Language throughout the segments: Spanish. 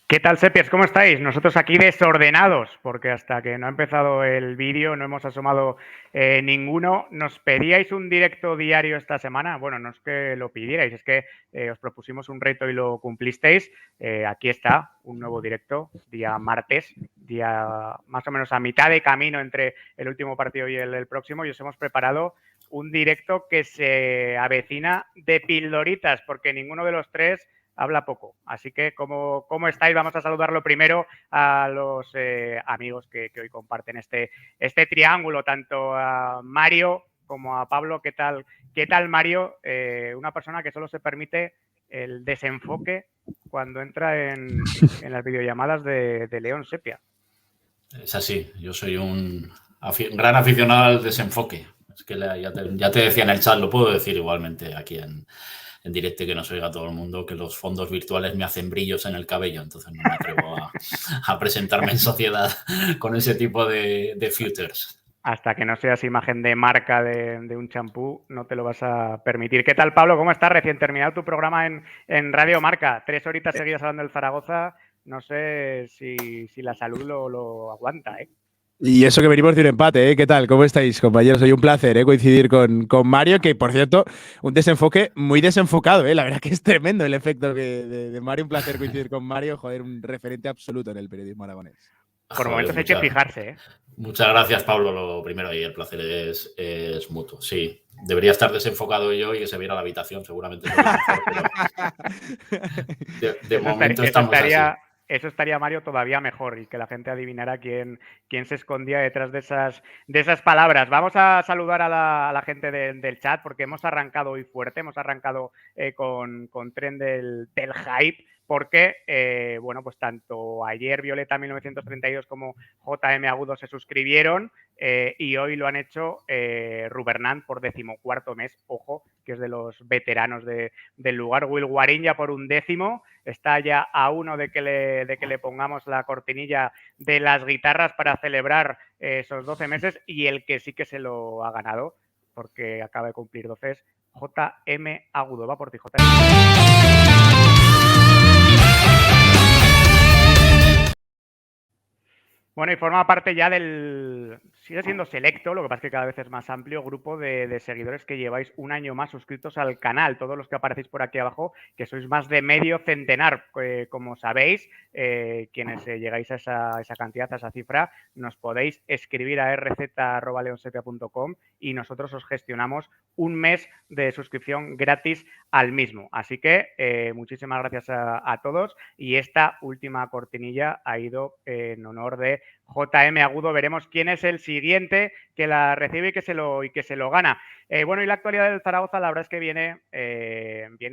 ¿Qué tal, Sepias? ¿Cómo estáis? Nosotros aquí desordenados, porque hasta que no ha empezado el vídeo no hemos asomado ninguno. ¿Nos pedíais un directo diario esta semana? Bueno, no es que lo pidierais, es que os propusimos un reto y lo cumplisteis. Aquí está, un nuevo directo, día martes, día más o menos a mitad de camino entre el último partido y el próximo, y os hemos preparado un directo que se avecina de pildoritas, porque ninguno de los tres habla poco. Así que, ¿cómo estáis? Vamos a saludarlo primero a los amigos que hoy comparten este triángulo, tanto a Mario como a Pablo. ¿Qué tal Mario? Una persona que solo se permite el desenfoque cuando entra en las videollamadas de León Sepia. Es así, yo soy un gran aficionado al desenfoque. Es que ya te decía en el chat, lo puedo decir igualmente aquí en directo, que nos oiga todo el mundo, que los fondos virtuales me hacen brillos en el cabello, entonces no me atrevo a presentarme en sociedad con ese tipo de filters. Hasta que no seas imagen de marca de un champú, no te lo vas a permitir. ¿Qué tal, Pablo? ¿Cómo estás? Recién terminado tu programa en Radio Marca. 3 horitas seguidas hablando del Zaragoza. No sé si la salud lo aguanta, ¿eh? Y eso que venimos de un empate, ¿eh? ¿Qué tal? ¿Cómo estáis, compañeros? Hoy un placer, coincidir con Mario, que, por cierto, un desenfoque muy desenfocado, ¿eh? La verdad que es tremendo el efecto de Mario. Un placer coincidir con Mario. Joder, un referente absoluto en el periodismo aragonés. Por momentos hay que fijarse, ¿eh? Muchas gracias, Pablo. Lo primero, y el placer es mutuo. Sí, debería estar desenfocado yo y que se viera la habitación, seguramente. De momento estamos así. Eso estaría, Mario, todavía mejor y que la gente adivinara quién se escondía detrás de esas palabras. Vamos a saludar a la gente del chat porque hemos arrancado hoy fuerte, hemos arrancado con tren del hype. Porque, bueno, pues tanto ayer Violeta 1932 como JM Agudo se suscribieron y hoy lo han hecho Rubernán por 14º mes, ojo, que es de los veteranos del lugar. Will Guarín ya por 11º, está ya a uno de que le pongamos la cortinilla de las guitarras para celebrar esos 12 meses, y el que sí que se lo ha ganado, porque acaba de cumplir 12, es JM Agudo. Va por ti, JM. Bueno, y forma parte ya sigue siendo selecto, lo que pasa es que cada vez es más amplio, grupo de seguidores que lleváis un año más suscritos al canal. Todos los que aparecéis por aquí abajo, que sois más de medio centenar, como sabéis, quienes llegáis a esa cantidad, a esa cifra, nos podéis escribir a rz@leonsepia.com y nosotros os gestionamos un mes de suscripción gratis al mismo. Así que muchísimas gracias a todos, y esta última cortinilla ha ido en honor de JM Agudo. Veremos quién es el siguiente que la recibe y que se lo gana. Bueno, y la actualidad del Zaragoza, la verdad es que viene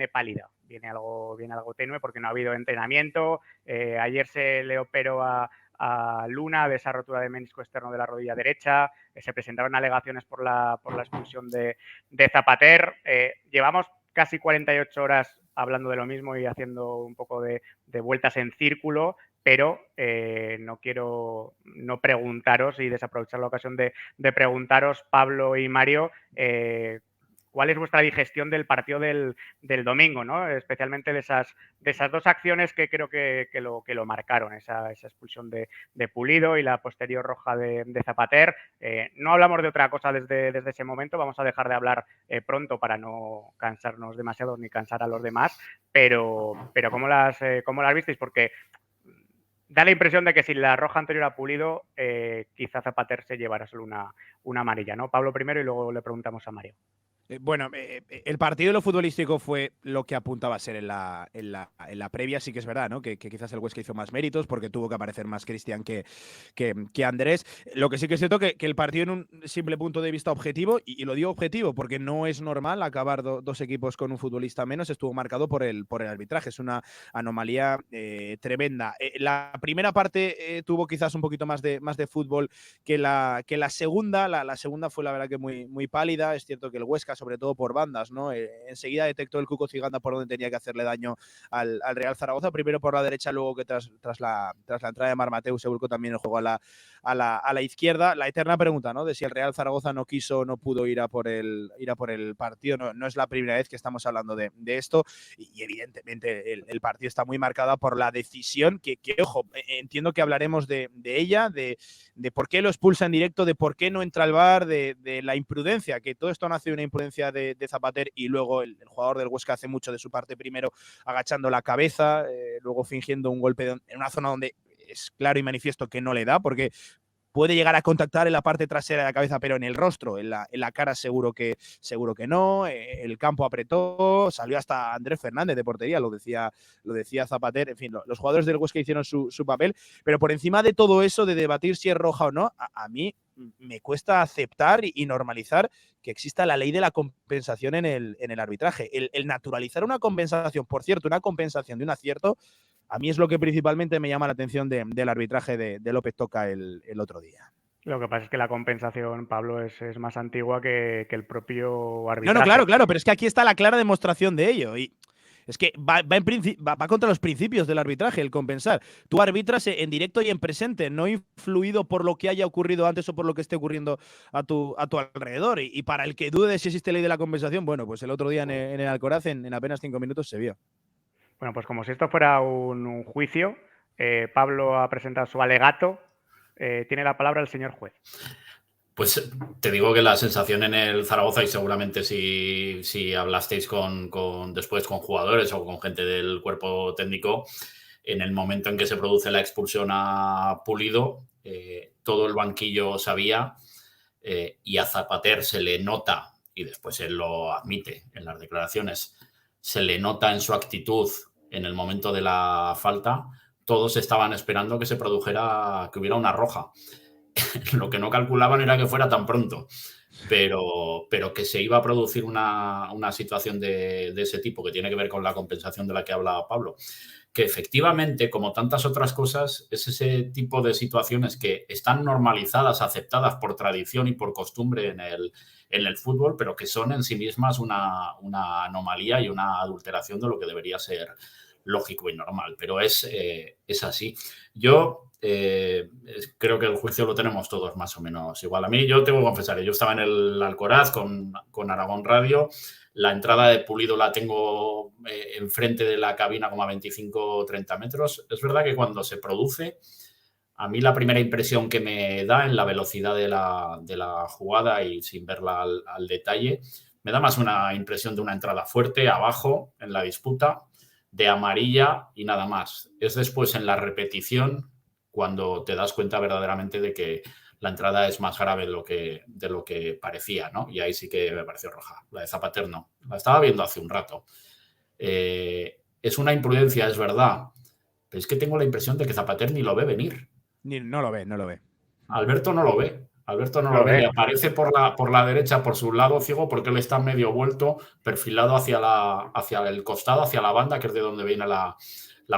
pálida, viene algo tenue porque no ha habido entrenamiento. Ayer se le operó a Luna de esa rotura de menisco externo de la rodilla derecha. Se presentaron alegaciones por la expulsión de Zapater. Llevamos casi 48 horas hablando de lo mismo y haciendo un poco de vueltas en círculo, pero no quiero no preguntaros y desaprovechar la ocasión de preguntaros, Pablo y Mario, cuál es vuestra digestión del partido del domingo, ¿no? Especialmente de esas dos acciones que creo que lo marcaron, esa expulsión de Pulido y la posterior roja de Zapater. No hablamos de otra cosa desde ese momento, vamos a dejar de hablar pronto para no cansarnos demasiado ni cansar a los demás, pero ¿cómo las visteis? Porque da la impresión de que sin la roja anterior a Pulido, quizá Zapater se llevara solo una amarilla, ¿no? Pablo primero y luego le preguntamos a Mario. Bueno, el partido de lo futbolístico fue lo que apuntaba a ser en la previa. Sí que es verdad, ¿no? Que quizás el Huesca hizo más méritos porque tuvo que aparecer más Cristian que Andrés. Lo que sí que es cierto que el partido, en un simple punto de vista objetivo, y lo digo objetivo porque no es normal acabar dos equipos con un futbolista menos, estuvo marcado por el arbitraje. Es una anomalía tremenda. La primera parte tuvo quizás un poquito más de fútbol que la segunda. La segunda fue la verdad que muy, muy pálida. Es cierto que el Huesca Huesca, sobre todo por bandas, ¿no? Enseguida detectó el Cuco Ciganda por donde tenía que hacerle daño al Real Zaragoza, primero por la derecha, luego que tras la entrada de Marc Mateu se volcó también el juego a la izquierda. La eterna pregunta, ¿no? De si el Real Zaragoza no quiso o no pudo ir a por el partido. No es la primera vez que estamos hablando de esto, y evidentemente el partido está muy marcado por la decisión que ojo, entiendo que hablaremos de ella, de por qué lo expulsa en directo, de por qué no entra al VAR, de la imprudencia, que todo esto nace de una imprudencia de Zapater, y luego el jugador del Huesca hace mucho de su parte, primero agachando la cabeza, luego fingiendo un golpe en una zona donde es claro y manifiesto que no le da, porque puede llegar a contactar en la parte trasera de la cabeza, pero en el rostro, en la cara seguro que no. El campo apretó, salió hasta Andrés Fernández de portería, lo decía Zapater. En fin, los jugadores del Huesca hicieron su papel, pero por encima de todo eso, de debatir si es roja o no, a mí me cuesta aceptar y normalizar que exista la ley de la compensación en el arbitraje. El naturalizar una compensación, por cierto, una compensación de un acierto, a mí es lo que principalmente me llama la atención del arbitraje de López Toca el otro día. Lo que pasa es que la compensación, Pablo, es más antigua que el propio No, arbitraje. claro, pero es que aquí está la clara demostración de ello. Y es que va contra los principios del arbitraje, el compensar. Tú arbitras en directo y en presente, no influido por lo que haya ocurrido antes o por lo que esté ocurriendo a tu alrededor. Y para el que dude de si existe ley de la compensación, bueno, pues el otro día en el Alcoraz, en apenas 5 minutos, se vio. Bueno, pues como si esto fuera un juicio, Pablo ha presentado su alegato. Tiene la palabra el señor juez. Pues te digo que la sensación en el Zaragoza, y seguramente si hablasteis después con jugadores o con gente del cuerpo técnico, en el momento en que se produce la expulsión a Pulido, todo el banquillo sabía, y a Zapater se le nota, y después él lo admite en las declaraciones, se le nota en su actitud en el momento de la falta. Todos estaban esperando que hubiera una roja. Lo que no calculaban era que fuera tan pronto, pero que se iba a producir una situación de ese tipo, que tiene que ver con la compensación de la que habla Pablo, que efectivamente, como tantas otras cosas, es ese tipo de situaciones que están normalizadas, aceptadas por tradición y por costumbre en el fútbol, pero que son en sí mismas una anomalía y una adulteración de lo que debería ser lógico y normal, pero es así. Yo creo que el juicio lo tenemos todos más o menos igual. A mí, yo tengo que confesar, yo estaba en el Alcoraz con Aragón Radio. La entrada de Pulido la tengo enfrente de la cabina como a 25 o 30 metros. Es verdad que cuando se produce, a mí la primera impresión que me da en la velocidad de la jugada y sin verla al detalle, me da más una impresión de una entrada fuerte abajo en la disputa, de amarilla y nada más. Es después en la repetición cuando te das cuenta verdaderamente de que la entrada es más grave de lo que parecía, ¿no? Y ahí sí que me pareció roja. La de Zapater no. La estaba viendo hace un rato. Es una imprudencia, es verdad, pero es que tengo la impresión de que Zapater ni lo ve venir. No lo ve. Alberto no lo ve. Alberto no lo ve. Le aparece por la derecha, por su lado ciego, porque él está medio vuelto, perfilado hacia el costado, hacia la banda, que es de donde viene la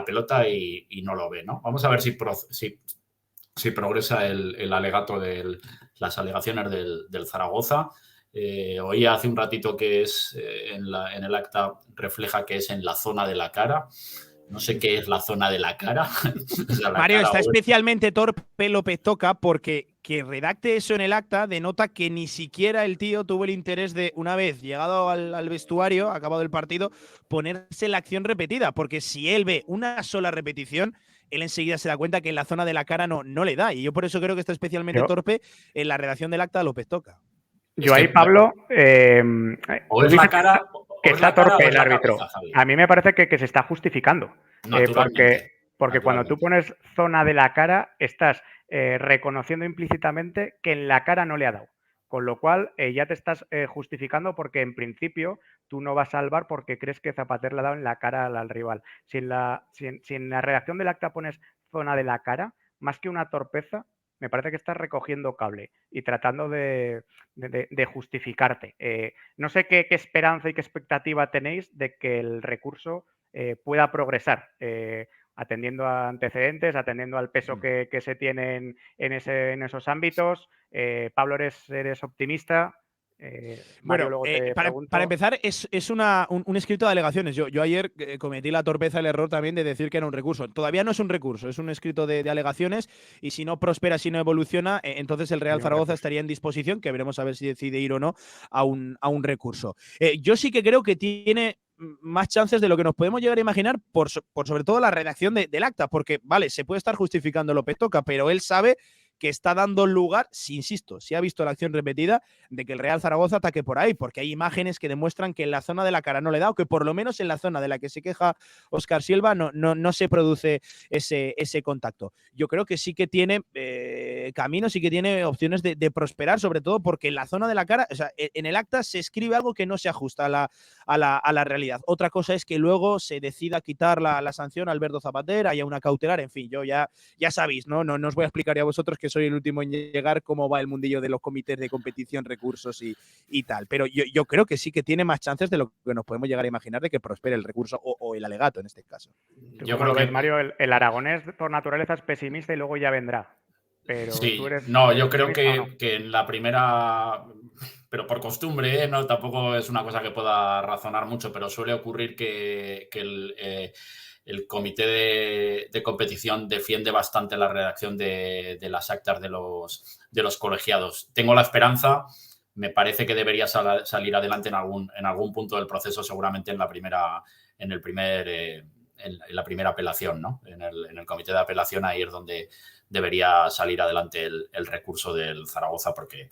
pelota, y no lo ve, ¿no? Vamos a ver si progresa el alegato de las alegaciones del Zaragoza. Oí hace un ratito que es en el acta refleja que es en la zona de la cara. No sé qué es la zona de la cara. O sea, Mario, está especialmente torpe López Toca, porque que redacte eso en el acta denota que ni siquiera el tío tuvo el interés de, una vez llegado al vestuario, acabado el partido, ponerse la acción repetida, porque si él ve una sola repetición, él enseguida se da cuenta que en la zona de la cara no le da. Y yo por eso creo que está especialmente torpe en la redacción del acta de López Toca. Yo ahí, Pablo, o es la cara, que está torpe el árbitro. Cabeza, a mí me parece que se está justificando. Porque cuando tú pones zona de la cara, estás reconociendo implícitamente que en la cara no le ha dado. Con lo cual ya te estás justificando, porque en principio tú no vas a salvar porque crees que Zapater le ha dado en la cara al rival. Si en la redacción del acta pones zona de la cara, más que una torpeza, me parece que estás recogiendo cable y tratando de justificarte. No sé qué esperanza y qué expectativa tenéis de que el recurso pueda progresar, atendiendo a antecedentes, atendiendo al peso que se tiene en esos ámbitos. Pablo, ¿eres optimista? Mario, Bueno, luego te pregunto. para empezar, es un escrito de alegaciones. Yo ayer cometí la torpeza, el error también de decir que era un recurso. Todavía no es un recurso, es un escrito de alegaciones y si no prospera, si no evoluciona, entonces el Real Sería un Zaragoza recurso. estaría en disposición, que veremos a ver si decide ir o no, a un recurso. Yo sí que creo que tiene más chances de lo que nos podemos llegar a imaginar por sobre todo la redacción del acta, porque, vale, se puede estar justificando lo que toca, pero él sabe que está dando lugar, si insisto, si ha visto la acción repetida, de que el Real Zaragoza ataque por ahí, porque hay imágenes que demuestran que en la zona de la cara no le da, o que por lo menos en la zona de la que se queja Óscar Silva no se produce ese contacto. Yo creo que sí que tiene caminos, sí que tiene opciones de prosperar, sobre todo porque en la zona de la cara, o sea, en el acta se escribe algo que no se ajusta a la realidad. Otra cosa es que luego se decida quitar la sanción a Alberto Zapater, haya una cautelar, en fin, yo ya sabéis, ¿no? No os voy a explicar a vosotros que soy el último en llegar cómo va el mundillo de los comités de competición, recursos y tal. Pero yo creo que sí que tiene más chances de lo que nos podemos llegar a imaginar de que prospere el recurso o el alegato en este caso. ¿Tú Yo cómo creo lo ves, que Mario? El aragonés por naturaleza es pesimista y luego ya vendrá. Pero tú sí, eres no, yo creo optimista o no. que en la primera, pero por costumbre, no, tampoco es una cosa que pueda razonar mucho, pero suele ocurrir que el comité de competición defiende bastante la redacción de las actas de los colegiados. Tengo la esperanza, me parece que debería salir adelante en algún punto del proceso, seguramente en la primera apelación, ¿no? En el comité de apelación, ahí es donde debería salir adelante el recurso del Zaragoza, porque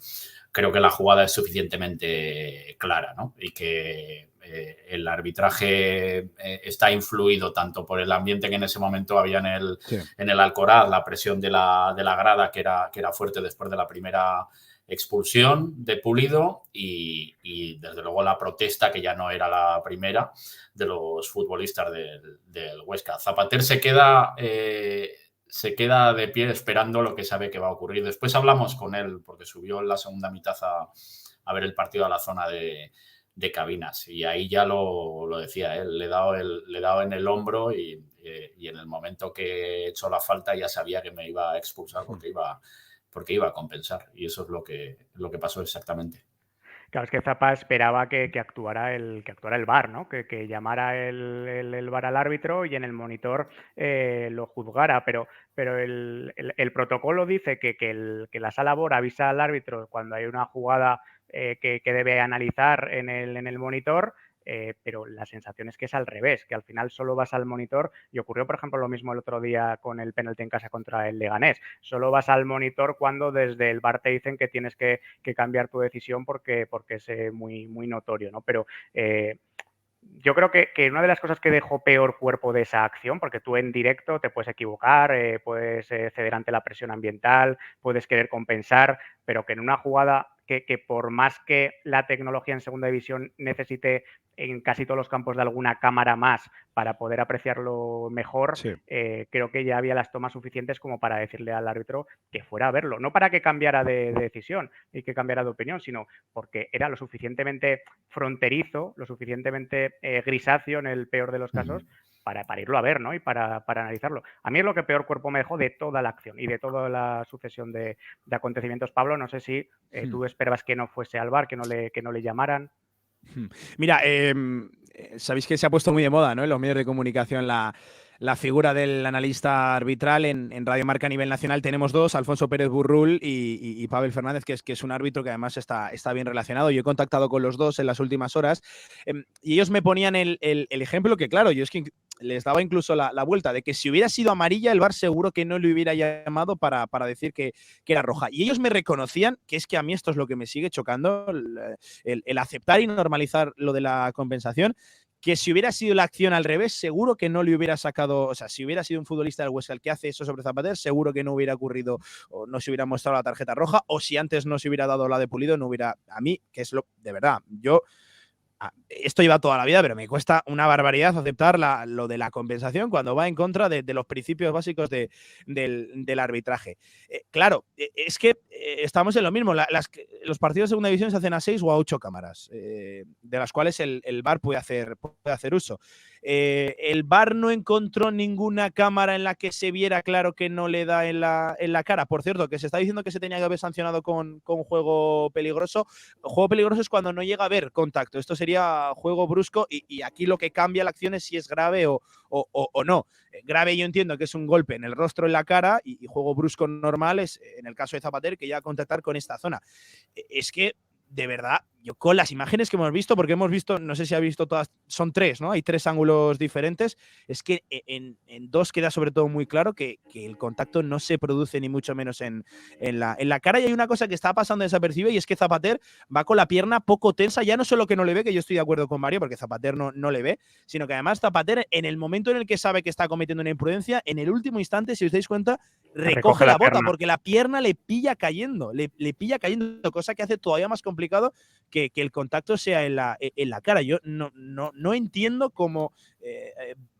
creo que la jugada es suficientemente clara, ¿no? Y que el arbitraje está influido tanto por el ambiente que en ese momento había en el Alcoraz, la presión de la grada que era fuerte después de la primera expulsión de Pulido y desde luego la protesta, que ya no era la primera, de los futbolistas del Huesca. Zapater se queda de pie esperando lo que sabe que va a ocurrir. Después hablamos con él, porque subió en la segunda mitad a ver el partido a la zona de cabinas, y ahí ya lo decía él, le he dado en el hombro y en el momento que he hecho la falta ya sabía que me iba a expulsar porque iba a compensar, y eso es lo que pasó exactamente. Claro, es que Zappa esperaba que actuara el VAR, ¿no? Que llamara el VAR al árbitro y en el monitor lo juzgara, pero el protocolo dice que la sala VAR avisa al árbitro cuando hay una jugada que debe analizar en el monitor. Pero la sensación es que es al revés, que al final solo vas al monitor, y ocurrió, por ejemplo, lo mismo el otro día con el penalti en casa contra el Leganés. Solo vas al monitor cuando desde el VAR te dicen que tienes que cambiar tu decisión porque es muy, muy notorio, ¿no? Pero yo creo que una de las cosas que dejó peor cuerpo de esa acción, porque tú en directo te puedes equivocar, puedes ceder ante la presión ambiental, puedes querer compensar, pero que en una jugada que por más que la tecnología en segunda división necesite en casi todos los campos de alguna cámara más para poder apreciarlo mejor, Sí. creo que ya había las tomas suficientes como para decirle al árbitro que fuera a verlo. No para que cambiara de decisión y que cambiara de opinión, sino porque era lo suficientemente fronterizo, lo suficientemente grisáceo en el peor de los casos, para irlo a ver, ¿no? Y para analizarlo. A mí es lo que peor cuerpo me dejó de toda la acción y de toda la sucesión de acontecimientos. Pablo, no sé si tú esperabas que no fuese al VAR, que no le llamaran. Mira, sabéis que se ha puesto muy de moda, ¿no? En los medios de comunicación la figura del analista arbitral. En Radio Marca a nivel nacional tenemos dos, Alfonso Pérez Burrul y Pavel Fernández, que es un árbitro que además está bien relacionado. Yo he contactado con los dos en las últimas horas y ellos me ponían el ejemplo que, claro, yo es que les daba incluso la vuelta de que si hubiera sido amarilla, el VAR seguro que no le hubiera llamado para decir que era roja. Y ellos me reconocían, que es que a mí esto es lo que me sigue chocando, el aceptar y normalizar lo de la compensación, que si hubiera sido la acción al revés, seguro que no le hubiera sacado, o sea, si hubiera sido un futbolista del Huesca el que hace eso sobre Zapater, seguro que no hubiera ocurrido o no se hubiera mostrado la tarjeta roja, o si antes no se hubiera dado la de Pulido, no hubiera, a mí, que es lo, de verdad, yo esto lleva toda la vida, pero me cuesta una barbaridad aceptar lo de la compensación cuando va en contra de los principios básicos del arbitraje. Claro, es que estamos en lo mismo. Los partidos de segunda división se hacen a 6 o a 8 cámaras, de las cuales el VAR puede hacer uso. El VAR no encontró ninguna cámara en la que se viera claro que no le da en la cara. Por cierto, que se está diciendo que se tenía que haber sancionado con juego peligroso. Juego peligroso es cuando no llega a haber contacto. Esto sería juego brusco y aquí lo que cambia la acción es si es grave o no. Grave yo entiendo que es un golpe en el rostro, en la cara, y juego brusco normal es, en el caso de Zapater, que ya a contactar con esta zona. Es que, de verdad, yo con las imágenes que hemos visto, porque hemos visto, no sé si ha visto todas, son 3, ¿no? Hay 3 ángulos diferentes. Es que en 2 queda sobre todo muy claro que el contacto no se produce ni mucho menos en la cara. Y hay una cosa que está pasando desapercibida y es que Zapater va con la pierna poco tensa, ya no solo que no le ve, que yo estoy de acuerdo con Mario, porque Zapater no le ve, sino que además Zapater, en el momento en el que sabe que está cometiendo una imprudencia, en el último instante, si os dais cuenta, recoge la bota, porque la pierna le pilla cayendo, le pilla cayendo, cosa que hace todavía más complicado que el contacto sea en la cara. Yo no entiendo cómo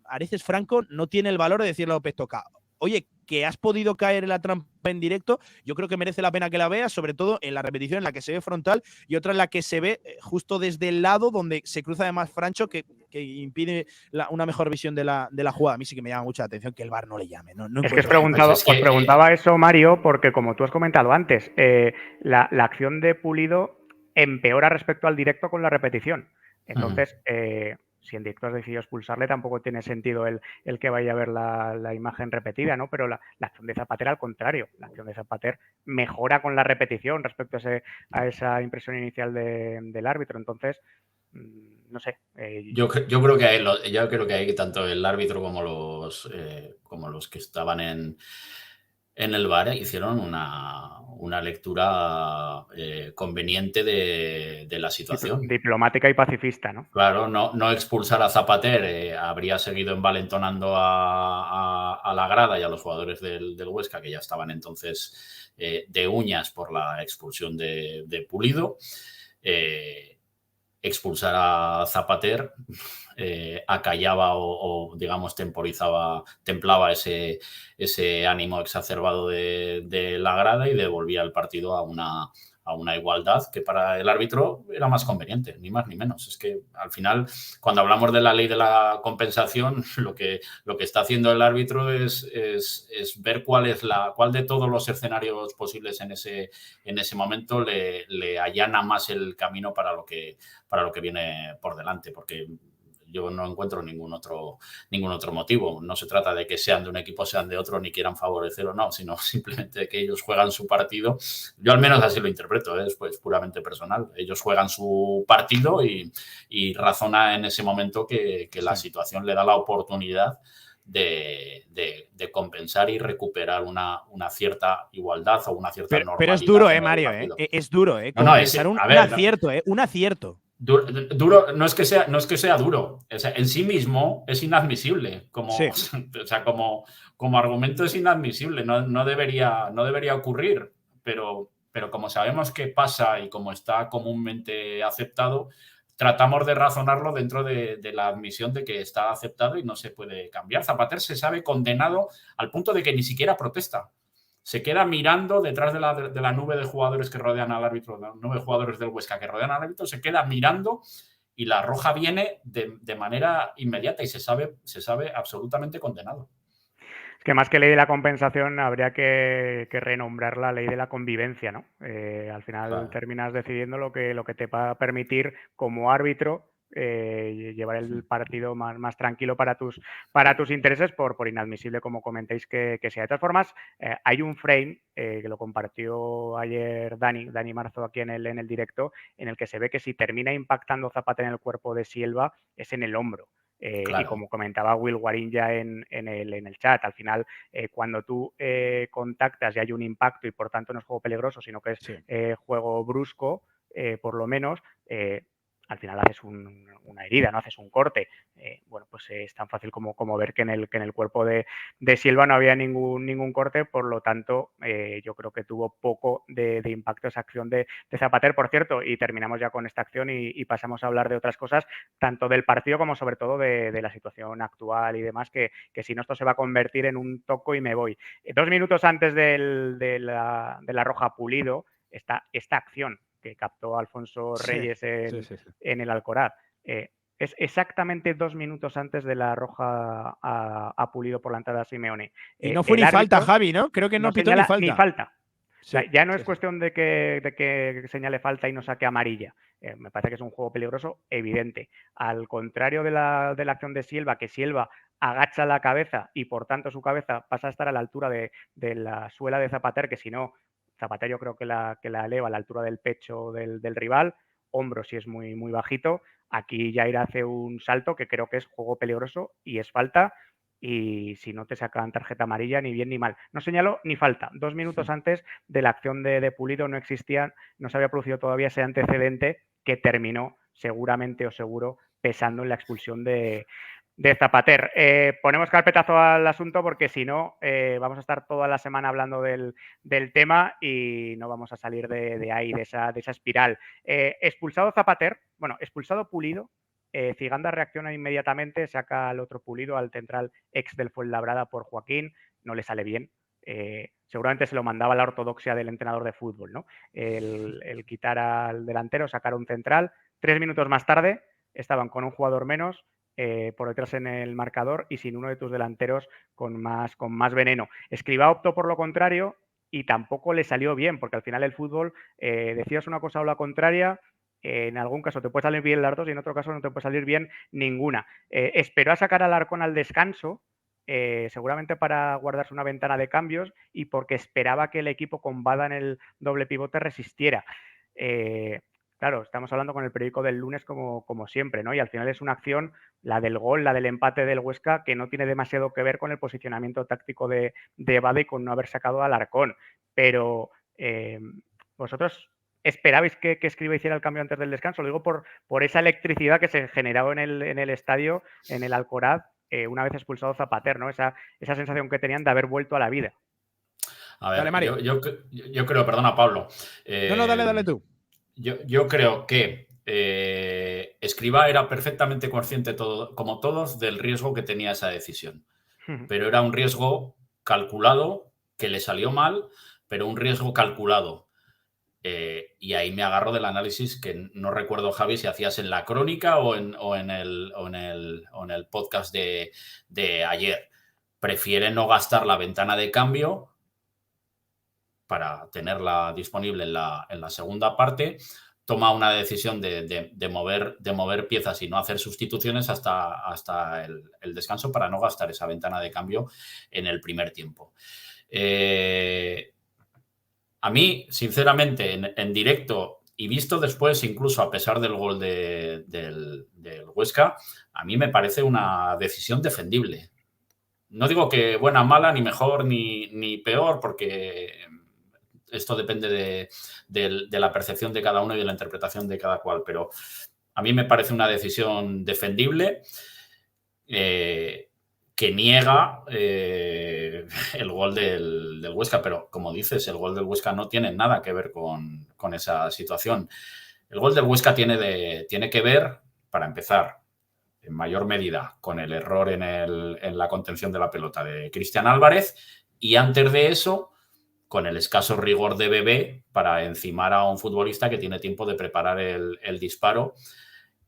Areces Franco no tiene el valor de decirle a López Toca, oye, que has podido caer en la trampa en directo, yo creo que merece la pena que la veas, sobre todo en la repetición en la que se ve frontal y otra en la que se ve justo desde el lado donde se cruza además Francho, que impide una mejor visión de la jugada. A mí sí que me llama mucha atención que el VAR no le llame. Es que os preguntaba eso, Mario, porque como tú has comentado antes, la acción de Pulido empeora respecto al directo con la repetición. Entonces, si en directo has decidido expulsarle, tampoco tiene sentido el que vaya a ver la imagen repetida, ¿no? Pero la acción de Zapater, al contrario, la acción de Zapater mejora con la repetición respecto a esa impresión inicial del árbitro. Entonces, no sé. Yo creo que hay tanto el árbitro como los que estaban en el VAR hicieron una lectura conveniente de la situación. Diplomática y pacifista, ¿no? Claro, no expulsar a Zapater habría seguido envalentonando a la grada y a los jugadores del Huesca, que ya estaban entonces de uñas por la expulsión de Pulido. Expulsar a Zapater acallaba o digamos templaba ese ánimo exacerbado de la grada y devolvía el partido a una igualdad que para el árbitro era más conveniente, ni más ni menos. Es que al final, cuando hablamos de la ley de la compensación, lo que está haciendo el árbitro es ver cuál de todos los escenarios posibles en ese momento le allana más el camino para lo que viene por delante, porque yo no encuentro ningún otro motivo. No se trata de que sean de un equipo, sean de otro, ni quieran favorecer o no, sino simplemente que ellos juegan su partido. Yo al menos así lo interpreto, es pues puramente personal. Ellos juegan su partido y razona en ese momento que la situación le da la oportunidad de compensar y recuperar una cierta igualdad o una cierta normalidad. Pero es duro, Mario, es duro, compensar un acierto. Duro, no es que sea duro, o sea, en sí mismo es inadmisible, como argumento es inadmisible, no debería ocurrir, pero como sabemos que pasa y como está comúnmente aceptado, tratamos de razonarlo dentro de la admisión de que está aceptado y no se puede cambiar. Zapater se sabe condenado al punto de que ni siquiera protesta. Se queda mirando detrás de la nube de jugadores que rodean al árbitro, la nube de jugadores del Huesca que rodean al árbitro, se queda mirando y la roja viene de manera inmediata y se sabe absolutamente condenado. Es que más que ley de la compensación habría que renombrar la ley de la convivencia, ¿no? Al final terminas decidiendo lo que te va a permitir como árbitro llevar el partido más tranquilo para tus intereses, por inadmisible, como comentéis, que sea. De todas formas, hay un frame que lo compartió ayer Dani Marzo aquí en el directo, en el que se ve que si termina impactando Zapata en el cuerpo de Silva es en el hombro. Claro. Y como comentaba Will Guarín ya en el chat, al final cuando tú contactas y hay un impacto y por tanto no es juego peligroso, sino que es juego brusco, por lo menos, al final haces una herida, no haces un corte. Bueno, pues es tan fácil como ver que en el cuerpo de Silva no había ningún corte, por lo tanto yo creo que tuvo poco de impacto esa acción de Zapater, por cierto, y terminamos ya con esta acción y pasamos a hablar de otras cosas, tanto del partido como sobre todo de la situación actual y demás, que si no esto se va a convertir en un toco y me voy. 2 minutos antes de la roja Pulido está esta acción que captó Alfonso Reyes en el Alcoraz. Es exactamente 2 minutos antes de la roja a Pulido por la entrada a Simeone. Y no fue El ni falta, árbitro Javi, ¿no? Creo que no no pitó ni señala ni falta. falta. O Sí, sea, ya no es sí. cuestión de que señale falta y no saque amarilla. Me parece que es un juego peligroso, evidente. Al contrario de la acción de Silva, que Silva agacha la cabeza y por tanto su cabeza pasa a estar a la altura de la suela de Zapater, que si no, Zapater yo creo que la eleva a la altura del pecho del rival, hombro si es muy, muy bajito. Aquí Jair hace un salto que creo que es juego peligroso y es falta. Y si no te sacan tarjeta amarilla, ni bien ni mal. No señaló ni falta. 2 minutos antes de la acción de Pulido no existía, no se había producido todavía ese antecedente que terminó seguramente o seguro pesando en la expulsión de Zapater. Ponemos carpetazo al asunto porque si no vamos a estar toda la semana hablando del tema y no vamos a salir de ahí, de esa espiral. Expulsado Zapater, bueno, expulsado Pulido. Ciganda reacciona inmediatamente, saca al otro Pulido, al central ex del Fuenlabrada por Joaquín, no le sale bien. Seguramente se lo mandaba la ortodoxia del entrenador de fútbol, ¿no? El quitar al delantero, sacar un central. 3 minutos más tarde estaban con un jugador menos, por detrás en el marcador y sin uno de tus delanteros con más veneno. Escribá optó por lo contrario y tampoco le salió bien, porque al final el fútbol decías una cosa o la contraria. En algún caso te puede salir bien las dos y en otro caso no te puede salir bien ninguna. Esperó a sacar al Alarcón al descanso, seguramente para guardarse una ventana de cambios y porque esperaba que el equipo con Bada en el doble pivote resistiera. Claro, estamos hablando con el periódico del lunes como siempre, ¿no? Y al final es una acción, la del gol, la del empate del Huesca, que no tiene demasiado que ver con el posicionamiento táctico de Bada y con no haber sacado al Alarcón. Pero vosotros ¿esperabais que Escribá hiciera el cambio antes del descanso? Lo digo por esa electricidad que se generó en el estadio, en el Alcoraz, una vez expulsado Zapater, ¿no? Esa sensación que tenían de haber vuelto a la vida. A ver, Dale, Mario. yo creo, perdona, Pablo. No, dale tú. Yo creo que Escribá era perfectamente consciente, como todos, del riesgo que tenía esa decisión. Pero era un riesgo calculado, que le salió mal, pero un riesgo calculado. Y ahí me agarro del análisis que no recuerdo, Javi, si hacías en la crónica o en el podcast de ayer. Prefiere no gastar la ventana de cambio para tenerla disponible en la segunda parte. Toma una decisión de mover piezas y no hacer sustituciones hasta el descanso para no gastar esa ventana de cambio en el primer tiempo. A mí, sinceramente, en directo y visto después, incluso a pesar del gol del Huesca, a mí me parece una decisión defendible. No digo que buena, mala, ni mejor, ni peor, porque esto depende de la percepción de cada uno y de la interpretación de cada cual, pero a mí me parece una decisión defendible que niega el gol del Huesca, pero como dices, el gol del Huesca no tiene nada que ver con esa situación. El gol del Huesca tiene que ver, para empezar, en mayor medida con el error en la contención de la pelota de Cristian Álvarez y antes de eso con el escaso rigor de Bebé para encimar a un futbolista que tiene tiempo de preparar el disparo,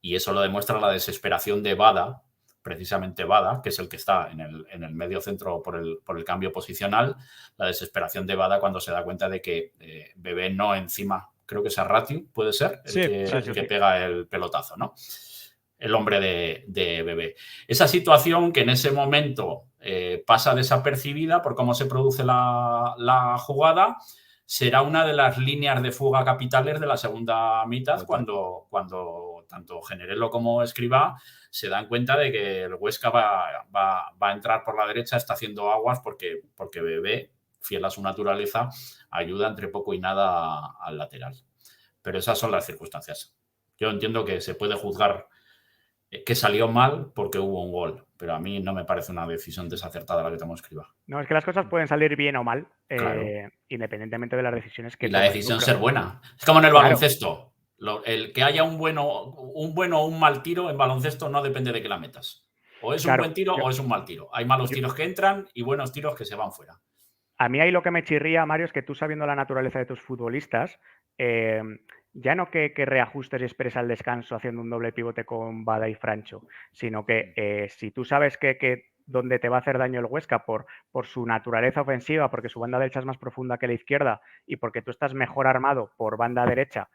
y eso lo demuestra la desesperación de Bada, precisamente Bada, que es el que está en el medio centro por el cambio posicional, la desesperación de Bada cuando se da cuenta de que Bebé no encima, creo que es Arrati, puede ser, el que pega el pelotazo, ¿no? El hombre de Bebé. Esa situación que en ese momento pasa desapercibida por cómo se produce la jugada, será una de las líneas de fuga capitales de la segunda mitad cuando tanto Generelo como Escribá se dan cuenta de que el Huesca va a entrar por la derecha, está haciendo aguas porque Bebé, fiel a su naturaleza, ayuda entre poco y nada al lateral. Pero esas son las circunstancias. Yo entiendo que se puede juzgar que salió mal porque hubo un gol, pero a mí no me parece una decisión desacertada la que tomó Escribá. No, es que las cosas pueden salir bien o mal, claro. Independientemente de las decisiones que y la tomes. decisión ser buena. Es como en el baloncesto. El que haya un bueno o un mal tiro en baloncesto no depende de que la metas. O es un buen tiro o es un mal tiro. Hay malos tiros que entran y buenos tiros que se van fuera. A mí ahí lo que me chirría, Mario, es que tú, sabiendo la naturaleza de tus futbolistas, ya no que reajustes y esperes al descanso haciendo un doble pivote con Bada y Francho, sino que si tú sabes que donde te va a hacer daño el Huesca por su naturaleza ofensiva, porque su banda derecha es más profunda que la izquierda y porque tú estás mejor armado por banda derecha,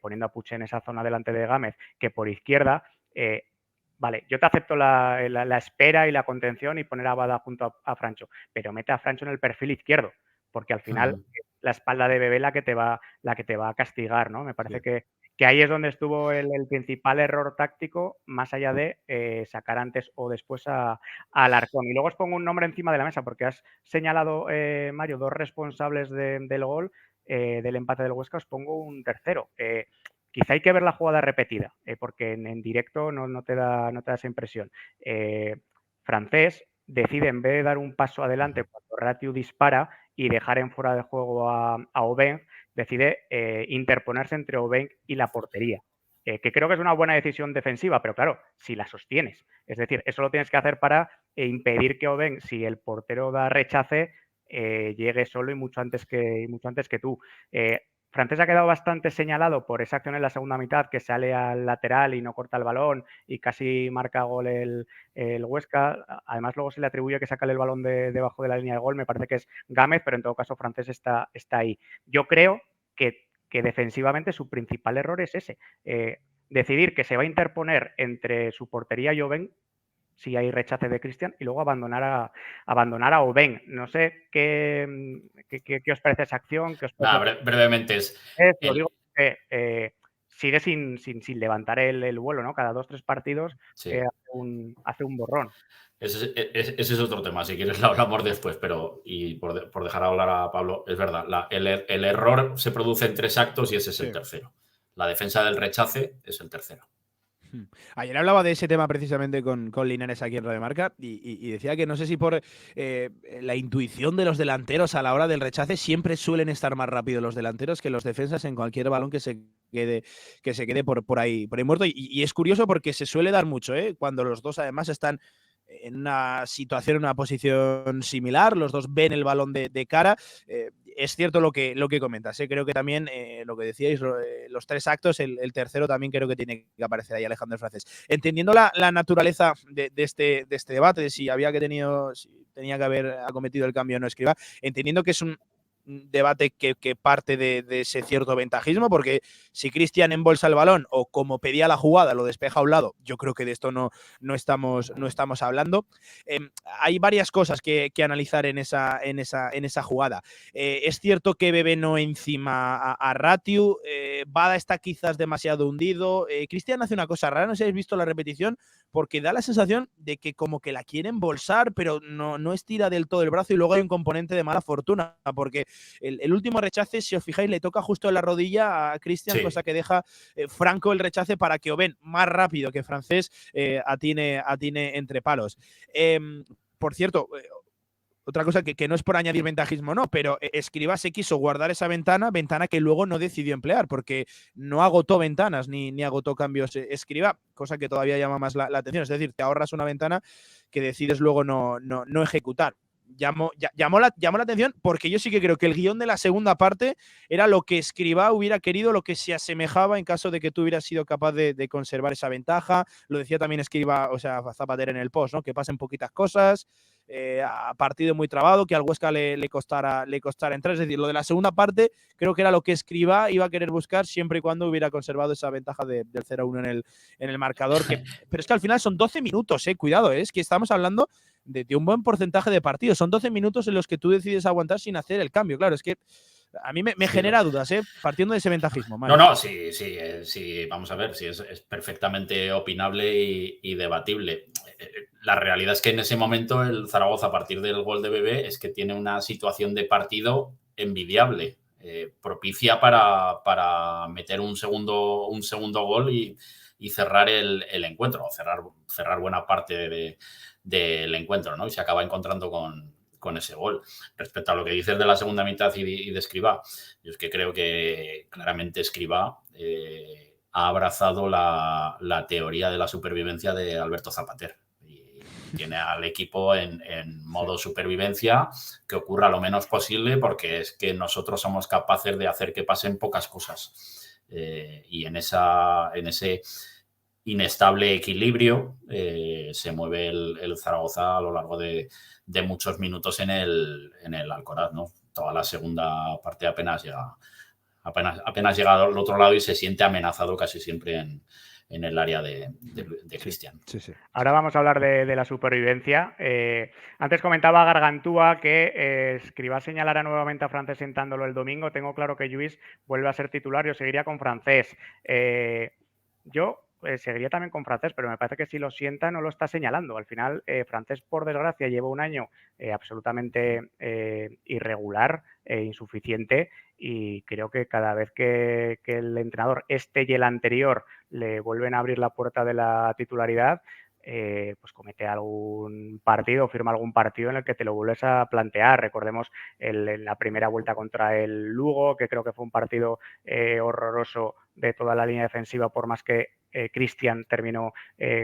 poniendo a Puche en esa zona delante de Gámez, que por izquierda, vale, yo te acepto la espera y la contención y poner a Bada junto a Francho, pero mete a Francho en el perfil izquierdo, porque al final la espalda de Bebé la que te va a castigar, ¿no? Me parece que ahí es donde estuvo el principal error táctico, más allá de sacar antes o después a Alarcón. Y luego os pongo un nombre encima de la mesa, porque has señalado, Mario, dos responsables del gol, del empate del Huesca, os pongo un tercero. Quizá hay que ver la jugada repetida, porque en directo no te da esa impresión. Francés decide, en vez de dar un paso adelante cuando Ratiu dispara y dejar en fuera de juego a Aubin, decide interponerse entre Aubin y la portería. Que creo que es una buena decisión defensiva, pero claro, si la sostienes. Es decir, eso lo tienes que hacer para impedir que Aubin, si el portero da rechace, llegue solo y mucho antes que tú. Francés ha quedado bastante señalado por esa acción en la segunda mitad, que sale al lateral y no corta el balón y casi marca gol el Huesca. Además, luego se le atribuye que saca el balón debajo de la línea de gol. Me parece que es Gámez, pero en todo caso Francés está ahí. Yo creo que defensivamente su principal error es ese. Decidir que se va a interponer entre su portería y Oben si hay rechace de Cristian y luego abandonar a Oben. No sé qué os parece esa acción. ¿Qué os parece? Brevemente Lo digo que sigue sin levantar el vuelo, ¿no? Cada 2-3 partidos sí. hace un borrón. Ese es otro tema, si quieres lo hablamos después, pero y por dejar hablar a Pablo, es verdad, el error se produce en 3 actos y ese es el tercero. La defensa del rechace es el tercero. Ayer hablaba de ese tema precisamente con Linares aquí en Radio Marca y decía que no sé si por la intuición de los delanteros a la hora del rechace siempre suelen estar más rápidos los delanteros que los defensas en cualquier balón que se quede por ahí muerto. Y es curioso porque se suele dar mucho, cuando los dos además están en una situación, en una posición similar, los dos ven el balón de cara. Es cierto lo que comentas, creo que también lo que decíais, los 3 actos, el tercero también creo que tiene que aparecer ahí Alejandro Francés. Entendiendo la naturaleza de este debate, de si tenía que haber acometido el cambio o no Escribá, entendiendo que es un debate que parte de ese cierto ventajismo, porque si Cristian embolsa el balón o como pedía la jugada lo despeja a un lado, yo creo que de esto no estamos hablando. Hay varias cosas que analizar en esa jugada. Es cierto que Bebé no encima a Ratiu, Bada está quizás demasiado hundido, Cristian hace una cosa rara, no sé si habéis visto la repetición, porque da la sensación de que como que la quiere embolsar, pero no estira del todo el brazo y luego hay un componente de mala fortuna, porque el último rechace, si os fijáis, le toca justo en la rodilla a Cristian, cosa que deja franco el rechace para que Oben, más rápido que Francés, atine entre palos. Por cierto, otra cosa que no es por añadir ventajismo, no, pero Escribá se quiso guardar esa ventana que luego no decidió emplear, porque no agotó ventanas ni agotó cambios Escribá, cosa que todavía llama más la atención. Es decir, te ahorras una ventana que decides luego no ejecutar. Llamó la atención porque yo sí que creo que el guión de la segunda parte era lo que Escribá hubiera querido, lo que se asemejaba en caso de que tú hubieras sido capaz de conservar esa ventaja. Lo decía también Escribá, o sea, Zapatero en el post, ¿no? Que pasen poquitas cosas, a partido muy trabado, que al Huesca le costara entrar. Es decir, lo de la segunda parte creo que era lo que Escribá iba a querer buscar siempre y cuando hubiera conservado esa ventaja del 0-1 en el marcador. Pero es que al final son 12 minutos, cuidado, es que estamos hablando de un buen porcentaje de partidos. Son 12 minutos en los que tú decides aguantar sin hacer el cambio. Claro, es que a mí me genera dudas, partiendo de ese ventajismo. Mario. No, sí, vamos a ver, sí, es perfectamente opinable y debatible. La realidad es que en ese momento el Zaragoza, a partir del gol de Bebé, es que tiene una situación de partido envidiable, propicia para meter un segundo gol y cerrar el encuentro, o cerrar buena parte del encuentro, ¿no? Y se acaba encontrando con ese gol. Respecto a lo que dices de la segunda mitad y de Escribá, yo es que creo que claramente Escribá ha abrazado la teoría de la supervivencia de Alberto Zapater y tiene al equipo en modo supervivencia, que ocurra lo menos posible, porque es que nosotros somos capaces de hacer que pasen pocas cosas. Y en ese inestable equilibrio se mueve el Zaragoza a lo largo de muchos minutos en el Alcoraz, ¿no? Toda la segunda parte apenas llega al otro lado y se siente amenazado casi siempre en el área de Cristian. Sí. Ahora vamos a hablar de la supervivencia. Antes comentaba Gargantúa que Escribá señalara nuevamente a Francés sentándolo el domingo. Tengo claro que Lluís vuelve a ser titular. Yo seguiría con Francés. Yo seguiría también con Francés, pero me parece que si lo sienta no lo está señalando. Al final, Francés, por desgracia, lleva un año absolutamente irregular e insuficiente, y creo que cada vez que el entrenador y el anterior le vuelven a abrir la puerta de la titularidad, pues comete algún partido, firma algún partido en el que te lo vuelves a plantear. Recordemos en la primera vuelta contra el Lugo, que creo que fue un partido horroroso de toda la línea defensiva, por más que Cristian terminó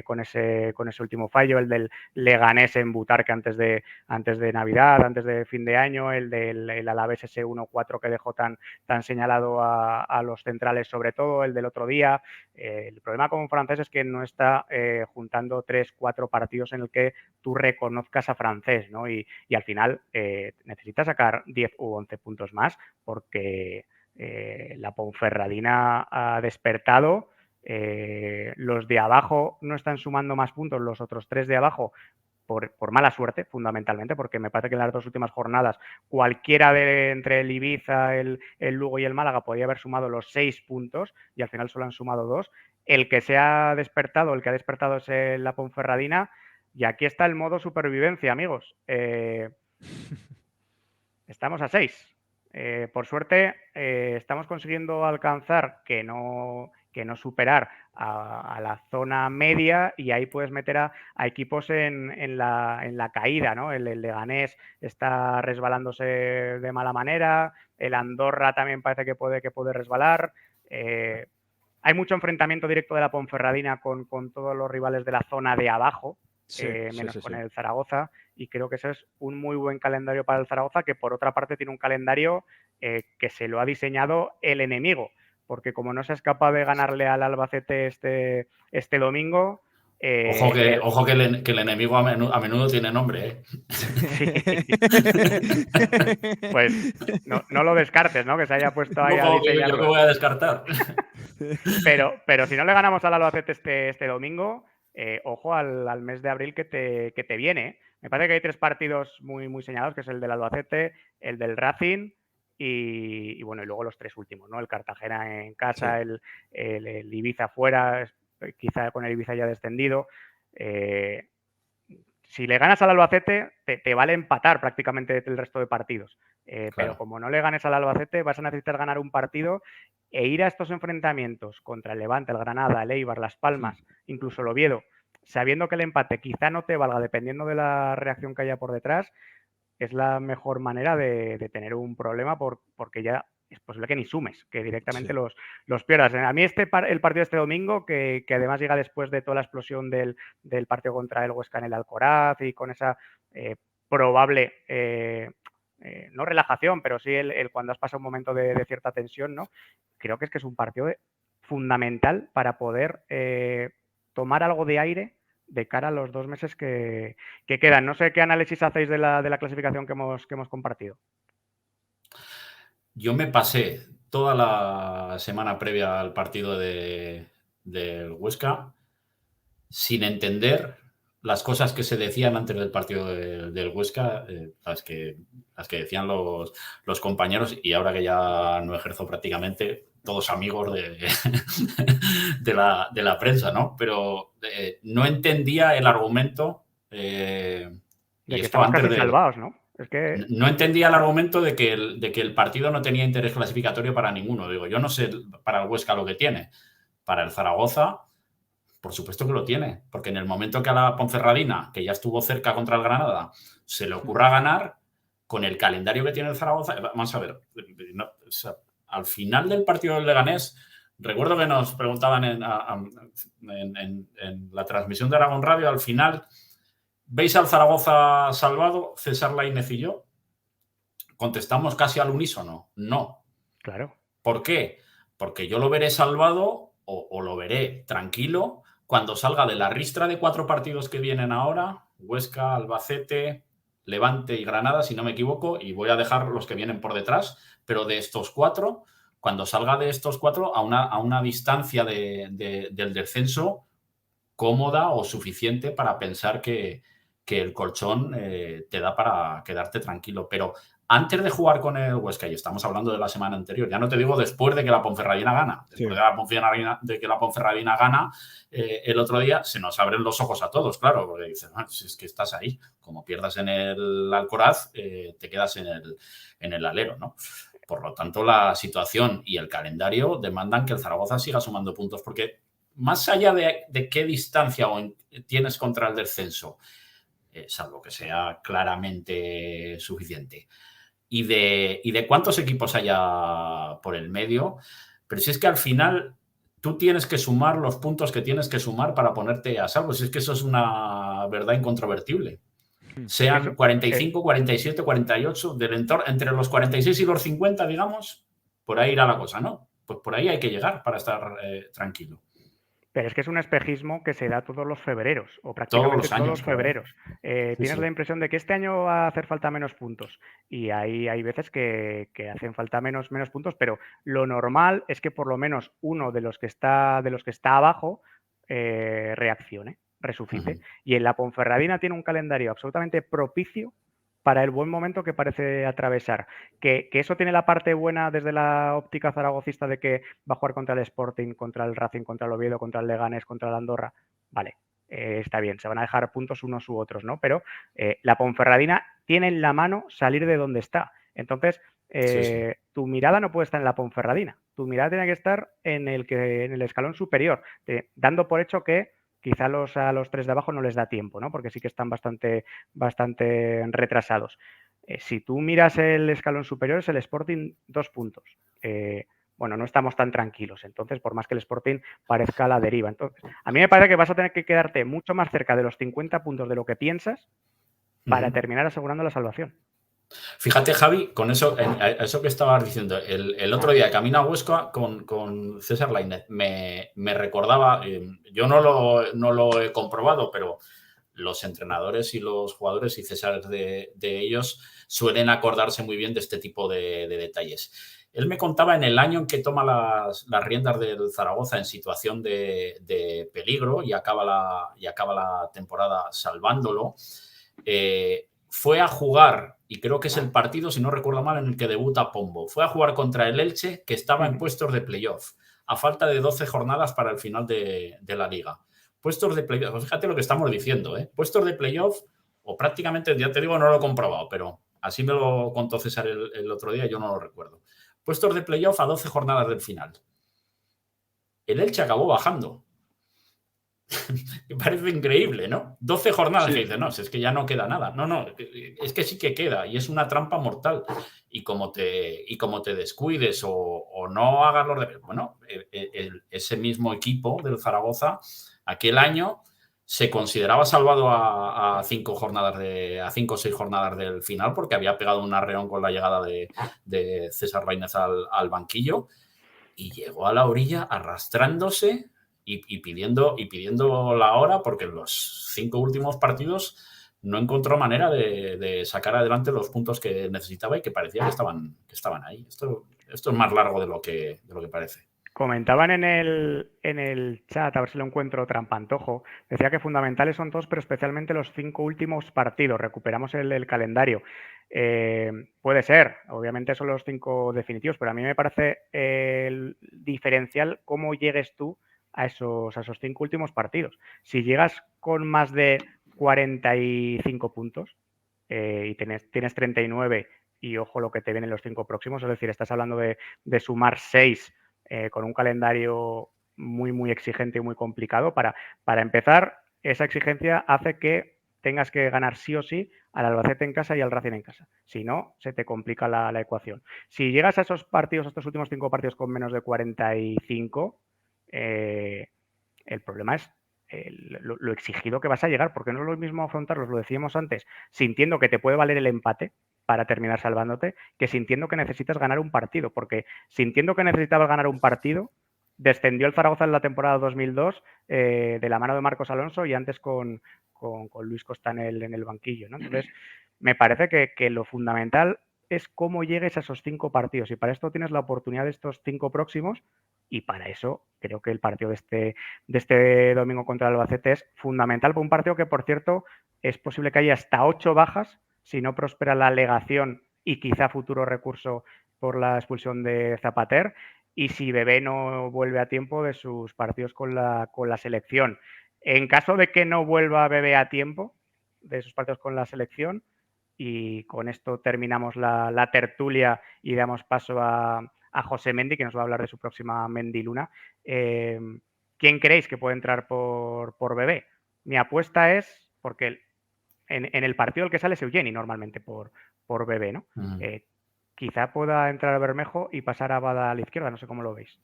con ese último fallo, el del Leganés en Butarque antes de Navidad, antes de fin de año, el del Alavés ese 1-4 que dejó tan señalado a los centrales, sobre todo, el del otro día. El problema con Francés es que no está juntando 3-4 partidos en el que tú reconozcas a Francés, ¿no? Y al final necesita sacar 10 u 11 puntos más, porque la Ponferradina ha despertado. Los de abajo no están sumando más puntos, los otros 3 de abajo, por mala suerte, fundamentalmente, porque me parece que en las 2 últimas jornadas cualquiera entre el Ibiza, el Lugo y el Málaga podía haber sumado los 6 puntos y al final solo han sumado 2. El que ha despertado es la Ponferradina, y aquí está el modo supervivencia, amigos. Estamos a 6. Por suerte, estamos consiguiendo alcanzar que no superar a la zona media, y ahí puedes meter a equipos en la caída, ¿no? El Leganés está resbalándose de mala manera, el Andorra también parece que puede resbalar. Hay mucho enfrentamiento directo de la Ponferradina con todos los rivales de la zona de abajo, menos con el Zaragoza, y creo que ese es un muy buen calendario para el Zaragoza, que por otra parte tiene un calendario que se lo ha diseñado el enemigo, porque como no seas capaz de ganarle al Albacete este domingo... Ojo que el enemigo a menudo tiene nombre, ¿eh? Sí. Pues no lo descartes, ¿no? Que se haya puesto ahí a diseñarlo. Yo me voy a descartar. Pero si no le ganamos al Albacete este domingo, ojo al mes de abril que te viene. Me parece que hay 3 partidos muy señalados, que es el del Albacete, el del Racing y bueno, y luego los 3 últimos, ¿no? El Cartagena en casa, sí. el Ibiza fuera, quizá con el Ibiza ya descendido. Si le ganas al Albacete, te vale empatar prácticamente el resto de partidos. Claro. Pero como no le ganes al Albacete, vas a necesitar ganar un partido e ir a estos enfrentamientos contra el Levante, el Granada, el Eibar, Las Palmas, incluso el Oviedo, sabiendo que el empate quizá no te valga, dependiendo de la reacción que haya por detrás, es la mejor manera de tener un problema, porque ya es posible que ni sumes, que directamente los pierdas. A mí el partido de este domingo, que además llega después de toda la explosión del partido contra el Huesca en el Alcoraz y con esa probable, no relajación, pero sí el cuando has pasado un momento de cierta tensión, ¿no? Creo que es un partido fundamental para poder tomar algo de aire de cara a los 2 meses que quedan. No sé qué análisis hacéis de la clasificación que hemos compartido. Yo me pasé toda la semana previa al partido del Huesca sin entender las cosas que se decían antes del partido del Huesca, las que decían los compañeros, y ahora que ya no ejerzo prácticamente, todos amigos de la prensa, ¿no? Pero no entendía el argumento. De que estamos casi salvados, ¿no? Es que... No entendía el argumento de que el partido no tenía interés clasificatorio para ninguno. Digo, yo no sé para el Huesca lo que tiene. Para el Zaragoza, por supuesto que lo tiene. Porque en el momento que a la Ponferradina, que ya estuvo cerca contra el Granada, se le ocurra ganar, con el calendario que tiene el Zaragoza... Vamos a ver, no, o sea, al final del partido del Leganés, recuerdo que nos preguntaban en la transmisión de Aragón Radio, al final... ¿Veis al Zaragoza salvado, César Lainez y yo? Contestamos casi al unísono. No. Claro. ¿Por qué? porque yo lo veré salvado o lo veré tranquilo cuando salga de la ristra de 4 partidos que vienen ahora, Huesca, Albacete, Levante y Granada, si no me equivoco, y voy a dejar los que vienen por detrás, pero de estos 4, cuando salga de estos 4 a una distancia del descenso cómoda o suficiente para pensar que el colchón te da para quedarte tranquilo. Pero antes de jugar con el Huesca, y estamos hablando de la semana anterior, ya no te digo después de que la Ponferradina gana, después de que la Ponferradina gana el otro día, se nos abren los ojos a todos, claro, porque dices, no, si es que estás ahí, como pierdas en el Alcoraz, te quedas en el alero, ¿no? Por lo tanto, la situación y el calendario demandan que el Zaragoza siga sumando puntos, porque más allá de qué distancia tienes contra el descenso, salvo que sea claramente suficiente, y de cuántos equipos haya por el medio, pero si es que al final tú tienes que sumar los puntos que tienes que sumar para ponerte a salvo, si es que eso es una verdad incontrovertible. Sean 45, 47, 48, del entorno, entre los 46 y los 50, digamos, por ahí irá la cosa, ¿no? Pues por ahí hay que llegar para estar tranquilo. Pero es que es un espejismo que se da todos los febreros, o prácticamente todos los febreros. Tienes la impresión de que este año va a hacer falta menos puntos. Y hay veces que hacen falta menos puntos, pero lo normal es que por lo menos uno de los que está abajo reaccione, resucite. Y en la Ponferradina tiene un calendario absolutamente propicio para el buen momento que parece atravesar. Que eso tiene la parte buena desde la óptica zaragocista de que va a jugar contra el Sporting, contra el Racing, contra el Oviedo, contra el Leganés, contra el Andorra. Vale, está bien, se van a dejar puntos unos u otros, ¿no? Pero la Ponferradina tiene en la mano salir de donde está. Entonces, tu mirada no puede estar en la Ponferradina. Tu mirada tiene que estar en el escalón superior, dando por hecho que quizá a los 3 de abajo no les da tiempo, ¿no? Porque sí que están bastante retrasados. Si tú miras el escalón superior, es el Sporting 2 puntos. Bueno, no estamos tan tranquilos. Entonces, por más que el Sporting parezca a la deriva. Entonces, a mí me parece que vas a tener que quedarte mucho más cerca de los 50 puntos de lo que piensas para terminar asegurando la salvación. Fíjate, Javi, con eso, eso que estabas diciendo, el otro día camino a Huesca con César Lainez, me recordaba, yo no lo he comprobado, pero los entrenadores y los jugadores y César de ellos suelen acordarse muy bien de este tipo de detalles. Él me contaba en el año en que toma las riendas del Zaragoza en situación de peligro y acaba la temporada salvándolo. Fue a jugar, y creo que es el partido, si no recuerdo mal, en el que debuta Pombo. Fue a jugar contra el Elche, que estaba en puestos de playoff, a falta de 12 jornadas para el final de la liga. Puestos de playoff, fíjate lo que estamos diciendo, ¿eh? Puestos de playoff, o prácticamente, ya te digo, no lo he comprobado, pero así me lo contó César el otro día, yo no lo recuerdo. Puestos de playoff a 12 jornadas del final. El Elche acabó bajando. Me parece increíble, ¿no? 12 jornadas que dices, no, si es que ya no queda nada. No, es que sí que queda y es una trampa mortal. Y como te descuides o no hagas los deberes, bueno, ese mismo equipo del Zaragoza, aquel año se consideraba salvado a 5 o 6 jornadas del final porque había pegado un arreón con la llegada de César Lainez al banquillo y llegó a la orilla arrastrándose y pidiendo la hora porque en los 5 últimos partidos no encontró manera de sacar adelante los puntos que necesitaba y que parecía que estaban ahí. Esto es más largo de lo que parece. Comentaban en el chat, a ver si lo encuentro trampantojo, decía que fundamentales son todos, pero especialmente los 5 últimos partidos. Recuperamos el calendario. Puede ser, obviamente son los 5 definitivos, pero a mí me parece el diferencial cómo llegues tú a esos 5 últimos partidos. Si llegas con más de 45 puntos y tienes 39 y ojo lo que te vienen los 5 próximos, es decir, estás hablando de sumar 6 con un calendario muy, muy exigente y muy complicado. Para empezar, esa exigencia hace que tengas que ganar sí o sí al Albacete en casa y al Racing en casa. Si no, se te complica la ecuación. Si llegas a esos partidos, a estos últimos 5 partidos con menos de 45, el problema es lo exigido que vas a llegar, porque no es lo mismo afrontarlos, lo decíamos antes, sintiendo que te puede valer el empate para terminar salvándote, que sintiendo que necesitas ganar un partido, porque sintiendo que necesitabas ganar un partido, descendió el Zaragoza en la temporada 2002 de la mano de Marcos Alonso y antes con Luis Costa en el banquillo, ¿no? Entonces, me parece que lo fundamental es cómo llegues a esos 5 partidos y para esto tienes la oportunidad de estos 5 próximos y para eso creo que el partido de este domingo contra el Albacete es fundamental para un partido que, por cierto, es posible que haya hasta 8 bajas si no prospera la alegación y quizá futuro recurso por la expulsión de Zapater y si Bebé no vuelve a tiempo de sus partidos con la selección. En caso de que no vuelva Bebé a tiempo de sus partidos con la selección, y con esto terminamos la tertulia y damos paso a José Mendy, que nos va a hablar de su próxima Mendy Luna. ¿Quién creéis que puede entrar por Bebé? Mi apuesta es, porque en el partido el que sale es Eugeni normalmente por Bebé, ¿no? Quizá pueda entrar a Bermejo y pasar a Bada a la izquierda, no sé cómo lo veis.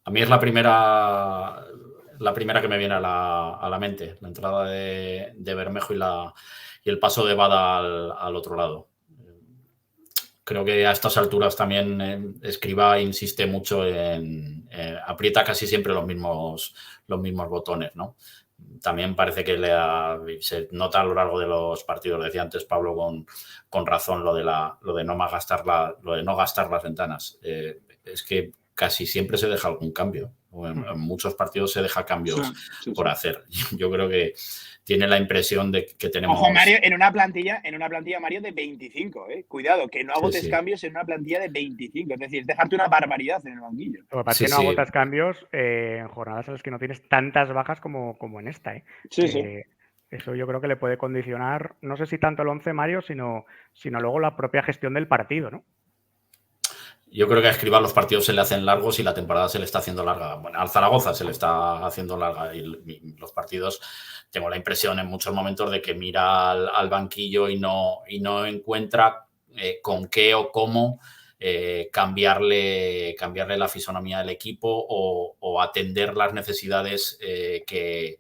A mí es la primera que me viene a la mente, la entrada de Bermejo y el paso de Bada al otro lado. Creo que a estas alturas también Escribá insiste mucho en aprieta casi siempre los mismos botones, ¿no? También parece que se nota a lo largo de los partidos, decía antes Pablo con razón lo de no gastar las ventanas. Es que casi siempre se deja algún cambio. En muchos partidos se deja cambios por hacer. Yo creo que tiene la impresión de que tenemos... Ojo, Mario, en una plantilla, Mario, de 25, ¿eh? Cuidado, que no agotes cambios en una plantilla de 25. Es decir, dejarte una barbaridad en el banquillo. Lo que pasa es que no agotas cambios en jornadas en las que no tienes tantas bajas como en esta, ¿eh? Eso yo creo que le puede condicionar, no sé si tanto el 11, Mario, sino luego la propia gestión del partido, ¿no? Yo creo que a Escribá los partidos se le hacen largos y la temporada se le está haciendo larga. Bueno, al Zaragoza se le está haciendo larga y los partidos, tengo la impresión en muchos momentos de que mira al banquillo y no encuentra con qué o cómo cambiarle la fisonomía del equipo o atender las necesidades que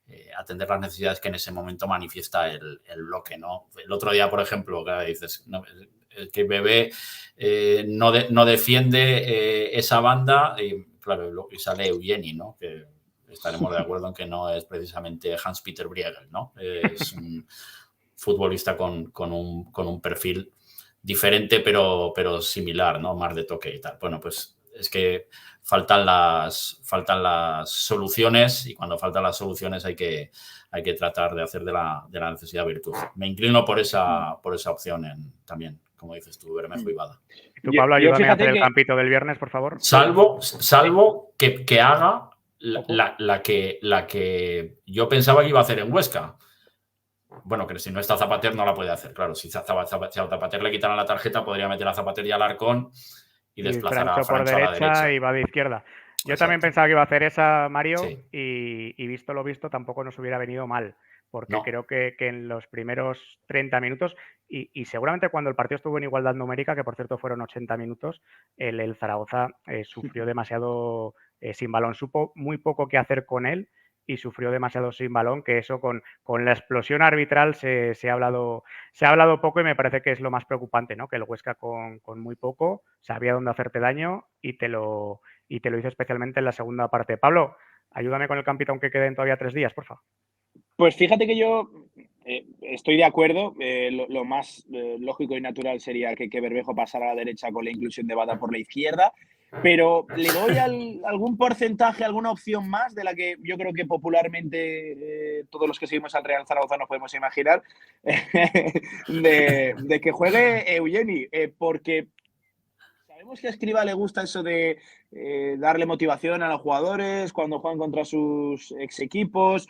en ese momento manifiesta el bloque, ¿no? El otro día, por ejemplo, que dices... No, que Bebé no defiende esa banda y claro, y sale Eugeni, ¿no? Que estaremos de acuerdo en que no es precisamente Hans-Peter Briegel, ¿no? Es un futbolista con un perfil diferente pero similar, ¿no? Más de toque y tal. Bueno, pues es que faltan las soluciones y cuando faltan las soluciones hay que tratar de hacer de la necesidad virtud. Me inclino por esa opción también. Como dices tú, Bermejo y Bada. Tú, Pablo, ayúdame a hacer el campito del viernes, por favor. Salvo que haga la que yo pensaba que iba a hacer en Huesca. Bueno, que si no está Zapater no la puede hacer. Claro, si a Zapater le quitan la tarjeta, podría meter a Zapater y a Alarcón y desplazar a Francho por a la derecha. Y va de izquierda. Yo también pensaba que iba a hacer esa, Mario, y visto lo visto, tampoco nos hubiera venido mal. Porque creo que en los primeros 30 minutos, y seguramente cuando el partido estuvo en igualdad numérica, que por cierto fueron 80 minutos, el Zaragoza sufrió demasiado sin balón. Supo muy poco qué hacer con él y sufrió demasiado sin balón, que eso con la explosión arbitral se ha hablado poco y me parece que es lo más preocupante, ¿no? Que el Huesca con muy poco sabía dónde hacerte daño y te lo hizo especialmente en la segunda parte. Pablo, ayúdame con el campito aunque queden todavía 3 días, por favor. Pues fíjate que yo estoy de acuerdo. Lo más lógico y natural sería que Bermejo pasara a la derecha con la inclusión de Bada por la izquierda. Pero le doy algún porcentaje, alguna opción más de la que yo creo que popularmente todos los que seguimos al Real Zaragoza nos podemos imaginar de que juegue Eugeni, porque sabemos que a Escribá le gusta eso de darle motivación a los jugadores cuando juegan contra sus ex equipos.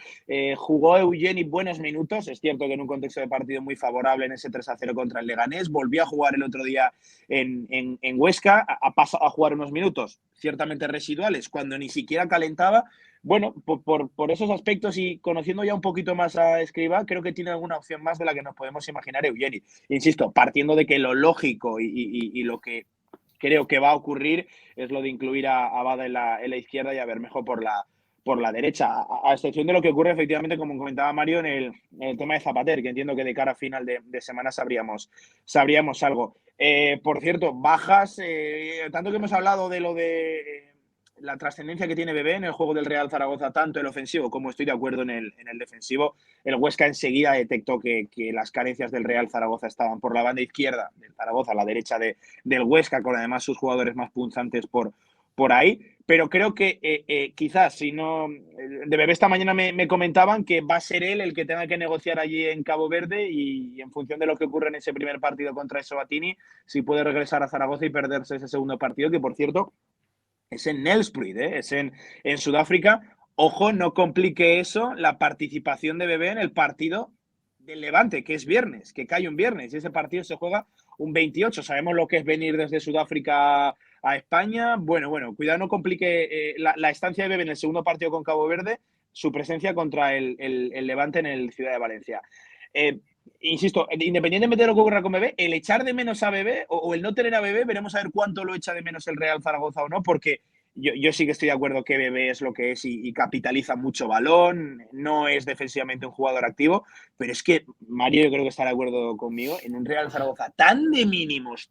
Jugó Eugeni buenos minutos. Es cierto que en un contexto de partido muy favorable en ese 3-0 contra el Leganés. Volvió a jugar el otro día en Huesca. Ha pasado a jugar unos minutos ciertamente residuales cuando ni siquiera calentaba. Bueno, por esos aspectos y conociendo ya un poquito más a Escribá, creo que tiene alguna opción más de la que nos podemos imaginar Eugeni. Insisto, partiendo de que lo lógico y lo que creo que va a ocurrir es lo de incluir a Bada en la izquierda y a Bermejo por por la derecha, a excepción de lo que ocurre efectivamente, como comentaba Mario, en el tema de Zapater, que entiendo que de cara a final de semana sabríamos algo. Por cierto, bajas, tanto que hemos hablado de lo de la trascendencia que tiene Bebé en el juego del Real Zaragoza, tanto el ofensivo como estoy de acuerdo en el defensivo. El Huesca enseguida detectó que las carencias del Real Zaragoza estaban por la banda izquierda del Zaragoza, a la derecha del Huesca, con además sus jugadores más punzantes por ahí. Pero creo que quizás, si no. De Bebé esta mañana me comentaban que va a ser él el que tenga que negociar allí en Cabo Verde y en función de lo que ocurre en ese primer partido contra Eswatini, si puede regresar a Zaragoza y perderse ese segundo partido, que por cierto es en Nelspruit, es en Sudáfrica. Ojo, no complique eso la participación de Bebé en el partido del Levante, que es viernes, que cae un viernes, y ese partido se juega un 28. Sabemos lo que es venir desde Sudáfrica a España. Bueno, cuidado, no complique la estancia de Bebé en el segundo partido con Cabo Verde, su presencia contra el Levante en el Ciudad de Valencia. Insisto, independientemente de lo que ocurra con Bebé, el echar de menos a Bebé o el no tener a Bebé, veremos a ver cuánto lo echa de menos el Real Zaragoza o no, porque yo sí que estoy de acuerdo que Bebé es lo que es y capitaliza mucho balón, no es defensivamente un jugador activo, pero es que Mario, yo creo que estará de acuerdo conmigo, en un Real Zaragoza tan de mínimos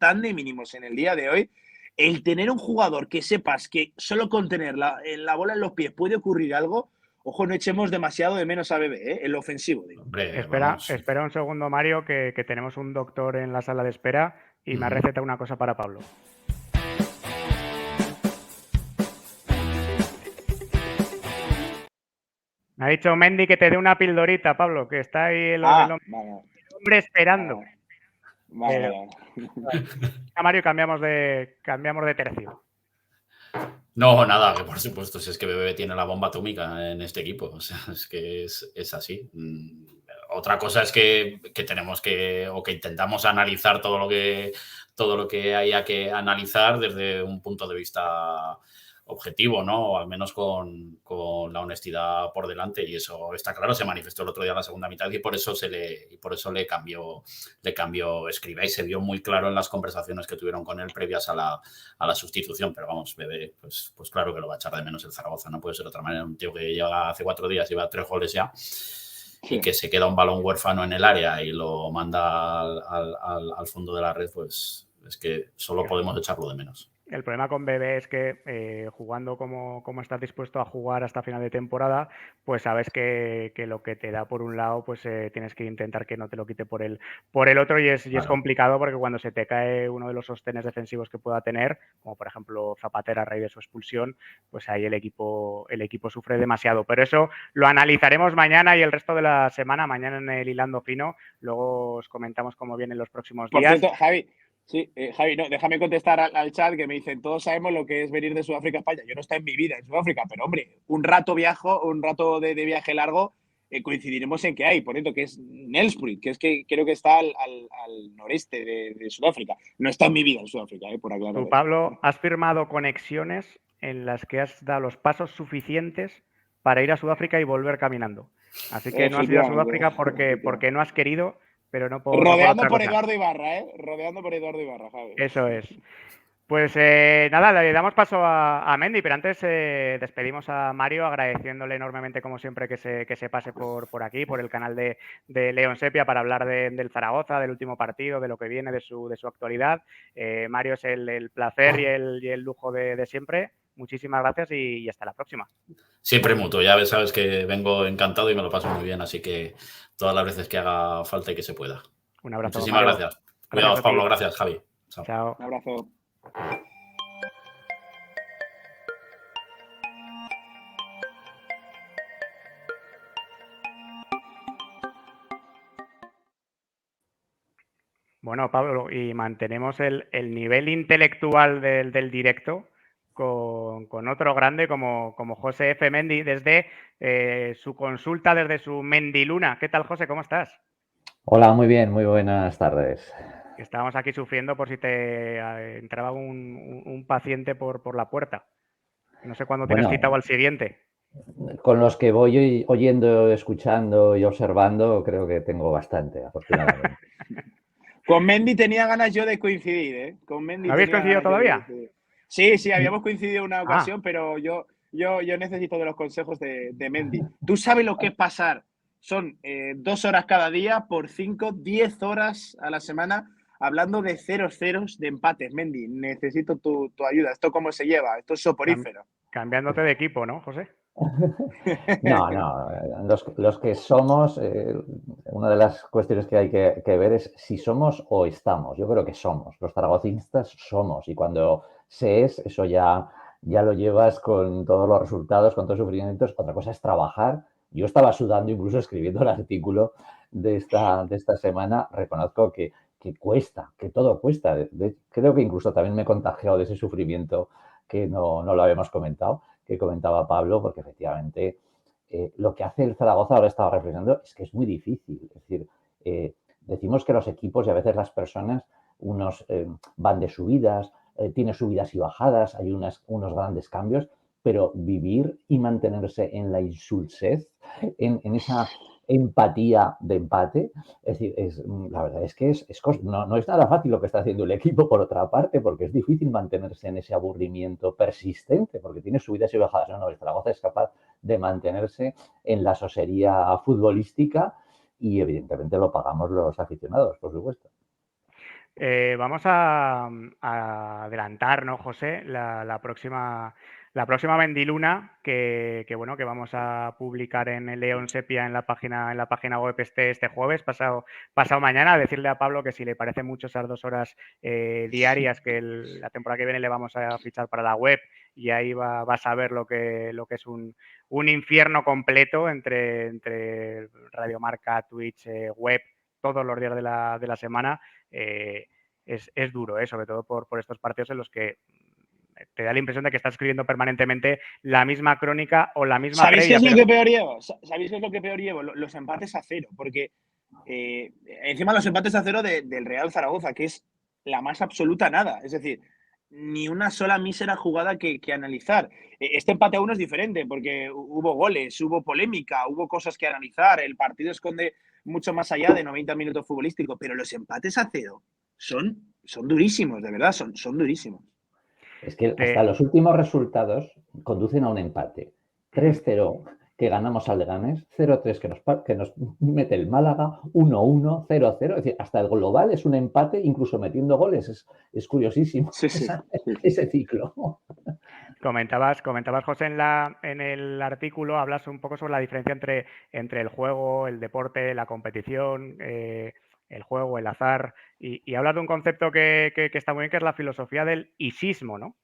en el día de hoy, el tener un jugador que sepas que solo con tener la bola en los pies puede ocurrir algo. Ojo, no echemos demasiado de menos a Bebé, en lo ofensivo. Digo. Hombre, Espera un segundo, Mario, que tenemos un doctor en la sala de espera y me ha recetado una cosa para Pablo. Me ha dicho Mendy que te dé una pildorita, Pablo, que está ahí el hombre esperando. Vale. A Mario cambiamos de tercio. No, nada, que por supuesto, si es que Bebé tiene la bomba atómica en este equipo, o sea, es que es así. Otra cosa es que tenemos que intentamos analizar todo lo que haya que analizar desde un punto de vista objetivo, ¿no? O al menos con la honestidad por delante, y eso está claro, se manifestó el otro día en la segunda mitad y por eso le cambió Escribá, y se vio muy claro en las conversaciones que tuvieron con él previas a la sustitución. Pero vamos, Bebé, pues claro que lo va a echar de menos el Zaragoza, no puede ser de otra manera. Un tío que llega hace 4 días, lleva 3 goles ya, y que se queda un balón huérfano en el área y lo manda al fondo de la red, pues es que solo podemos echarlo de menos. El problema con Bebé es que jugando como estás dispuesto a jugar hasta final de temporada, pues sabes que lo que te da por un lado, pues tienes que intentar que no te lo quite por el otro, y es complicado, porque cuando se te cae uno de los sostenes defensivos que pueda tener, como por ejemplo Zapater a raíz de su expulsión, pues ahí el equipo sufre demasiado. Pero eso lo analizaremos mañana y el resto de la semana, mañana en el Hilando Fino. Luego os comentamos cómo vienen los próximos días. Por cierto, Javi. Sí, Javi, no, déjame contestar al chat, que me dicen, todos sabemos lo que es venir de Sudáfrica a España. Yo no estoy en mi vida en Sudáfrica, pero hombre, un rato de viaje largo, coincidiremos en que hay, por cierto, que es Nelspruit, que es que creo que está al noreste de Sudáfrica. No está en mi vida en Sudáfrica, por aclarar. Tú, Pablo, has firmado conexiones en las que has dado los pasos suficientes para ir a Sudáfrica y volver caminando. Así que no has ido a Sudáfrica porque no has querido, pero no por Rodeando por Eduardo Ibarra, Rodeando por Eduardo Ibarra, Javi. Eso es. Pues nada, le damos paso a Mendy, pero antes despedimos a Mario agradeciéndole enormemente, como siempre, que se pase por aquí, por el canal de León Sepia, para hablar del Zaragoza, del último partido, de lo que viene, de su actualidad. Mario, es el placer y el lujo de siempre. Muchísimas gracias y hasta la próxima. Siempre mutuo, ya sabes que vengo encantado y me lo paso muy bien, así que todas las veces que haga falta y que se pueda. Un abrazo. Muchísimas gracias. Cuidaos, Pablo. Gracias, Javi. Chao. Un abrazo. Bueno, Pablo, y mantenemos el nivel intelectual del directo con otro grande como José F. Mendy, desde su consulta, desde su Mendiluna. ¿Qué tal, José? ¿Cómo estás? Hola, muy bien, muy buenas tardes. Estábamos aquí sufriendo por si te entraba un paciente por la puerta. No sé cuándo tienes cita o al siguiente. Con los que voy oyendo, escuchando y observando, creo que tengo bastante, afortunadamente. Con Mendy tenía ganas yo de coincidir, Con Mendy. ¿No habéis coincidido todavía? Sí, habíamos coincidido una ocasión, pero yo yo necesito de los consejos de Mendy. ¿Tú sabes lo que es pasar? Son 2 horas cada día por 5, 10 horas a la semana hablando de 0-0 de empates, Mendy. Necesito tu ayuda. ¿Esto cómo se lleva? Esto es soporífero. Cambiándote de equipo, ¿no, José? No, no, los que somos, una de las cuestiones que hay que ver es si somos o estamos. Yo creo que somos, los zaragocistas somos, y cuando se es, eso ya lo llevas con todos los resultados, con todos los sufrimientos. Otra cosa es trabajar. Yo estaba sudando incluso escribiendo el artículo de esta semana. Reconozco que cuesta, que todo cuesta. Creo que incluso también me he contagiado de ese sufrimiento que no lo habíamos comentado, que comentaba Pablo, porque efectivamente lo que hace el Zaragoza, ahora estaba reflexionando, es que es muy difícil. Es decir, decimos que los equipos y a veces las personas, unos van de subidas, tiene subidas y bajadas, hay unos grandes cambios, pero vivir y mantenerse en la insulsez, en esa empatía de empate, es decir, la verdad es que no es nada fácil lo que está haciendo el equipo, por otra parte, porque es difícil mantenerse en ese aburrimiento persistente, porque tiene subidas y bajadas. No, el Zaragoza es capaz de mantenerse en la sosería futbolística y evidentemente lo pagamos los aficionados, por supuesto. Vamos a adelantar, ¿no, José? La próxima Vendiluna que bueno, que vamos a publicar en el León Sepia en la página web este jueves, pasado mañana. Decirle a Pablo que si le parece mucho esas 2 horas diarias, que la temporada que viene le vamos a fichar para la web, y ahí vas a ver lo que es un infierno completo entre Radiomarca, Twitch, web, todos los días de la semana. Es duro, sobre todo por estos partidos en los que te da la impresión de que estás escribiendo permanentemente la misma crónica o la misma ¿Sabéis qué previa. es lo que peor llevo? ¿Sabéis qué es lo que peor llevo? Los empates a 0, porque encima los empates a 0 del Real Zaragoza, que es la más absoluta nada. Es decir, ni una sola mísera jugada que analizar. Este empate a 1 es diferente, porque hubo goles, hubo polémica, hubo cosas que analizar. El partido esconde mucho más allá de 90 minutos futbolísticos, pero los empates a 0 son durísimos, de verdad, son durísimos. Es que hasta los últimos resultados conducen a un empate. 3-0 que ganamos al Leganés, 0-3 que nos mete el Málaga, 1-1, 0-0. Es decir, hasta el global es un empate, incluso metiendo goles. Es curiosísimo ese ciclo. Comentabas, José, en el artículo, hablas un poco sobre la diferencia entre el juego, el deporte, la competición, el juego, el azar, y hablas de un concepto que está muy bien, que es la filosofía del isismo, ¿no?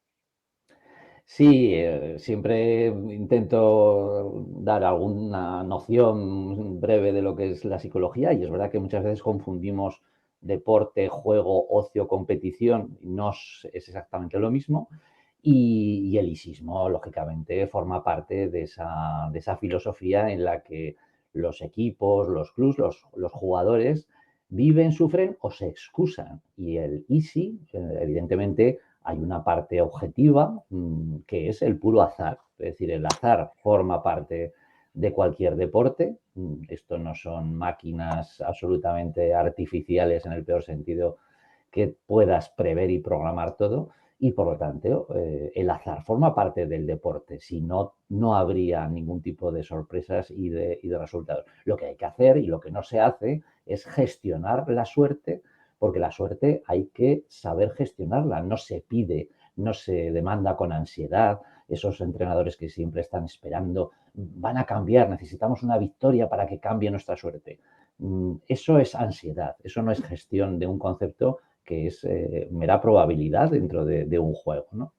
Sí, siempre intento dar alguna noción breve de lo que es la psicología, y es verdad que muchas veces confundimos deporte, juego, ocio, competición, y no es exactamente lo mismo. Y el isismo, lógicamente, forma parte de esa filosofía en la que los equipos, los clubs, los jugadores viven, sufren o se excusan. Y el easy, evidentemente, hay una parte objetiva que es el puro azar. Es decir, el azar forma parte de cualquier deporte. Esto no son máquinas absolutamente artificiales en el peor sentido que puedas prever y programar todo. Y por lo tanto, el azar forma parte del deporte. Si no, no habría ningún tipo de sorpresas y de resultados. Lo que hay que hacer y lo que no se hace es gestionar la suerte, porque la suerte hay que saber gestionarla. No se pide, no se demanda con ansiedad. Esos entrenadores que siempre están esperando, van a cambiar, necesitamos una victoria para que cambie nuestra suerte. Eso es ansiedad, eso no es gestión de un concepto que es mera probabilidad dentro de un juego, ¿no?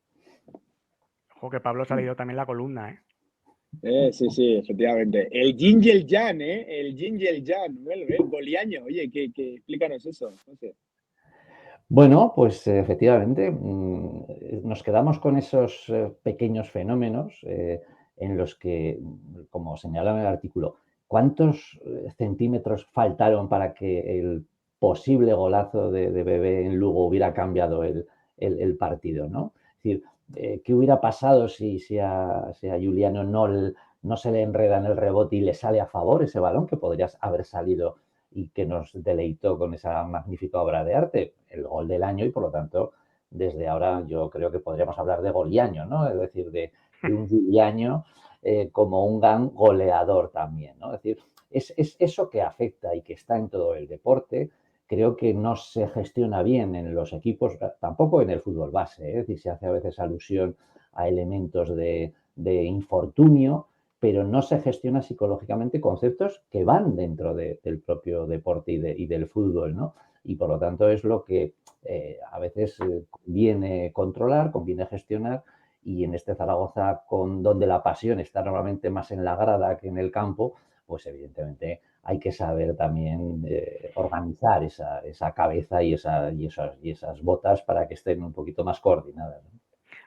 Ojo que Pablo se ha leído también la columna, ¿eh? Sí, efectivamente. El Yin y el Yang, El Yin y el Yang, el Boliaño. Oye, que explícanos eso, no sé. Bueno, pues efectivamente nos quedamos con esos pequeños fenómenos en los que, como señalaba en el artículo, ¿cuántos centímetros faltaron para que el posible golazo de Bebé en Lugo hubiera cambiado el partido, ¿no? Es decir, ¿qué hubiera pasado si a Juliano no se le enreda en el rebote y le sale a favor ese balón que podría haber salido y que nos deleitó con esa magnífica obra de arte, el gol del año? Y por lo tanto, desde ahora yo creo que podríamos hablar de goliaño, ¿no? Es decir, de un Giuliano como un gran goleador también, ¿no? Es decir, es eso que afecta y que está en todo el deporte. Creo que no se gestiona bien en los equipos, tampoco en el fútbol base, es decir, se hace a veces alusión a elementos de infortunio, pero no se gestiona psicológicamente conceptos que van dentro del propio deporte y del fútbol, ¿no? Y por lo tanto es lo que a veces conviene controlar, conviene gestionar, y en este Zaragoza, donde la pasión está normalmente más en la grada que en el campo, pues evidentemente hay que saber también organizar esa cabeza y esas botas para que estén un poquito más coordinadas, ¿no?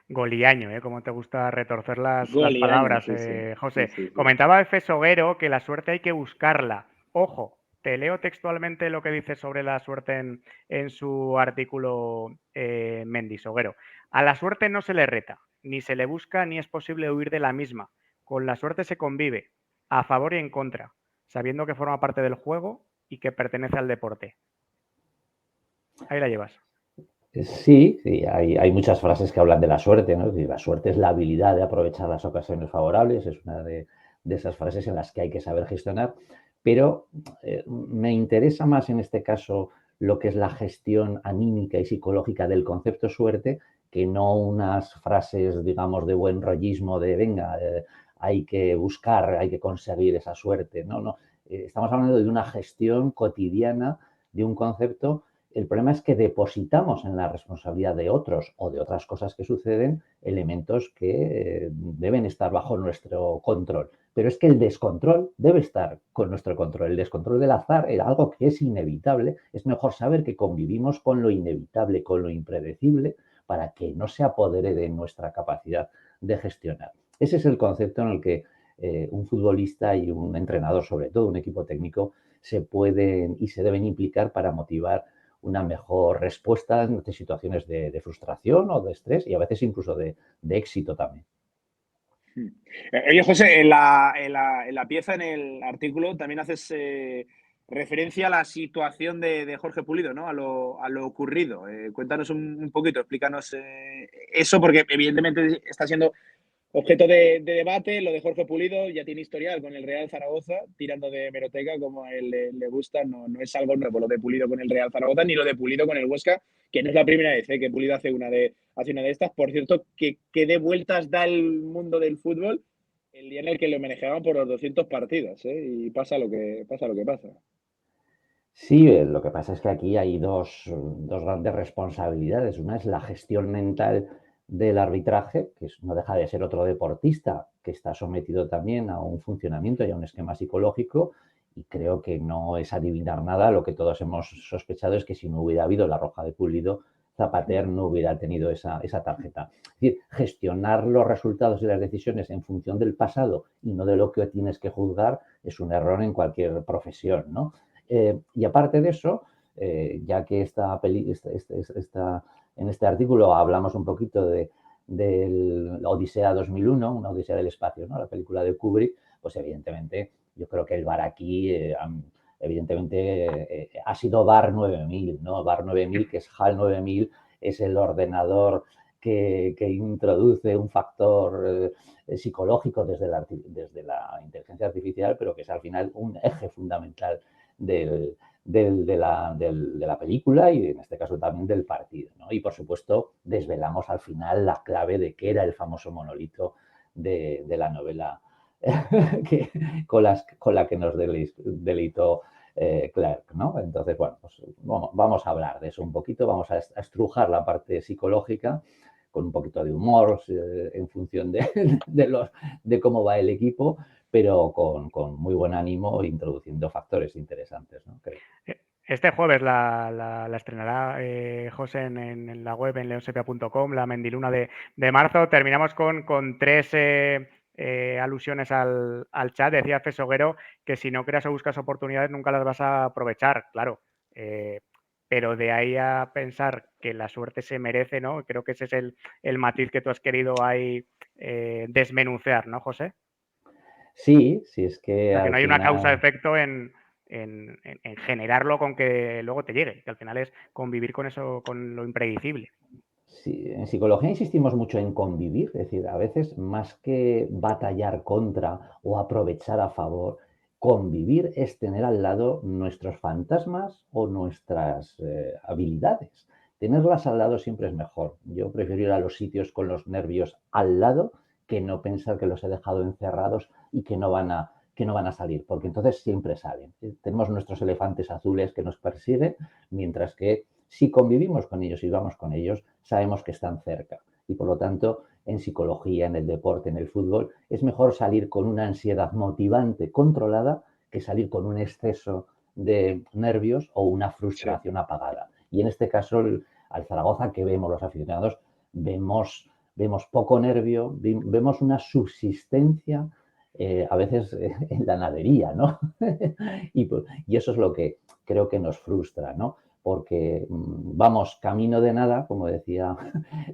Goliaño, ¿eh? Como te gusta retorcer las Gol y año, palabras, sí, sí. José. Sí. Comentaba Efe Soguero que la suerte hay que buscarla. Ojo, te leo textualmente lo que dice sobre la suerte en su artículo Mendy Soguero. A la suerte no se le reta, ni se le busca, ni es posible huir de la misma. Con la suerte se convive, a favor y en contra, sabiendo que forma parte del juego y que pertenece al deporte. Ahí la llevas. Sí, hay muchas frases que hablan de la suerte, ¿no? Y la suerte es la habilidad de aprovechar las ocasiones favorables, es una de esas frases en las que hay que saber gestionar, pero me interesa más en este caso lo que es la gestión anímica y psicológica del concepto suerte, que no unas frases, digamos, de buen rollismo de venga, hay que buscar, hay que conseguir esa suerte. No. Estamos hablando de una gestión cotidiana de un concepto. El problema es que depositamos en la responsabilidad de otros o de otras cosas que suceden elementos que deben estar bajo nuestro control. Pero es que el descontrol debe estar con nuestro control. El descontrol del azar es algo que es inevitable. Es mejor saber que convivimos con lo inevitable, con lo impredecible, para que no se apodere de nuestra capacidad de gestionar. Ese es el concepto en el que un futbolista y un entrenador, sobre todo un equipo técnico, se pueden y se deben implicar para motivar una mejor respuesta ante situaciones de frustración o de estrés y a veces incluso de éxito también. Oye, José, en la pieza, en el artículo, también haces referencia a la situación de Jorge Pulido, ¿no? A lo ocurrido. Cuéntanos un poquito, explícanos eso, porque evidentemente está siendo objeto de debate. Lo de Jorge Pulido ya tiene historial con el Real Zaragoza, tirando de hemeroteca, como a él le gusta. No es algo nuevo lo de Pulido con el Real Zaragoza, ni lo de Pulido con el Huesca, que no es la primera vez que Pulido hace una de estas. Por cierto, que de vueltas da el mundo del fútbol el día en el que lo manejaban por los 200 partidos, y pasa lo que pasa. Sí, lo que pasa es que aquí hay dos grandes responsabilidades. Una es la gestión mental del arbitraje, que no deja de ser otro deportista que está sometido también a un funcionamiento y a un esquema psicológico, y creo que no es adivinar nada. Lo que todos hemos sospechado es que si no hubiera habido la roja de Pulido, Zapater no hubiera tenido esa tarjeta. Es decir, gestionar los resultados y las decisiones en función del pasado y no de lo que tienes que juzgar es un error en cualquier profesión, ¿no? Y aparte de eso, ya que en este artículo hablamos un poquito del Odisea 2001, una Odisea del espacio, ¿no? La película de Kubrick, pues evidentemente yo creo que el VAR aquí evidentemente ha sido VAR 9000, ¿no? VAR 9000, que es HAL 9000, es el ordenador que introduce un factor psicológico desde la inteligencia artificial, pero que es al final un eje fundamental de la película y en este caso también del partido, ¿no? Y por supuesto desvelamos al final la clave de qué era el famoso monolito de la novela con la que nos deleitó Clark, ¿no? Entonces, bueno, pues vamos a hablar de eso un poquito, vamos a estrujar la parte psicológica con un poquito de humor en función de cómo va el equipo, pero con muy buen ánimo, introduciendo factores interesantes, ¿no? Creo. Este jueves la estrenará José en la web, en leonsepia.com, la Mendiluna de marzo. Terminamos con tres alusiones al chat. Decía Fesoguero que si no creas o buscas oportunidades nunca las vas a aprovechar, claro. Pero de ahí a pensar que la suerte se merece, ¿no? Creo que ese es el matiz que tú has querido ahí desmenuzar, ¿no, José? Sí, es que O sea, que al no hay una final... causa-efecto en generarlo con que luego te llegue, que al final es convivir con eso, con lo impredecible. Sí, en psicología insistimos mucho en convivir, es decir, a veces más que batallar contra o aprovechar a favor, convivir es tener al lado nuestros fantasmas o nuestras habilidades. Tenerlas al lado siempre es mejor. Yo prefiero ir a los sitios con los nervios al lado que no pensar que los he dejado encerrados y que no van a salir, porque entonces siempre salen. Tenemos nuestros elefantes azules que nos persiguen, mientras que si convivimos con ellos y vamos con ellos, sabemos que están cerca. Y por lo tanto, en psicología, en el deporte, en el fútbol, es mejor salir con una ansiedad motivante, controlada, que salir con un exceso de nervios o una frustración apagada. Y en este caso, al Zaragoza, que vemos los aficionados, vemos poco nervio, vemos una subsistencia a veces en la nadería, ¿no? y eso es lo que creo que nos frustra, ¿no? Porque vamos camino de nada, como decía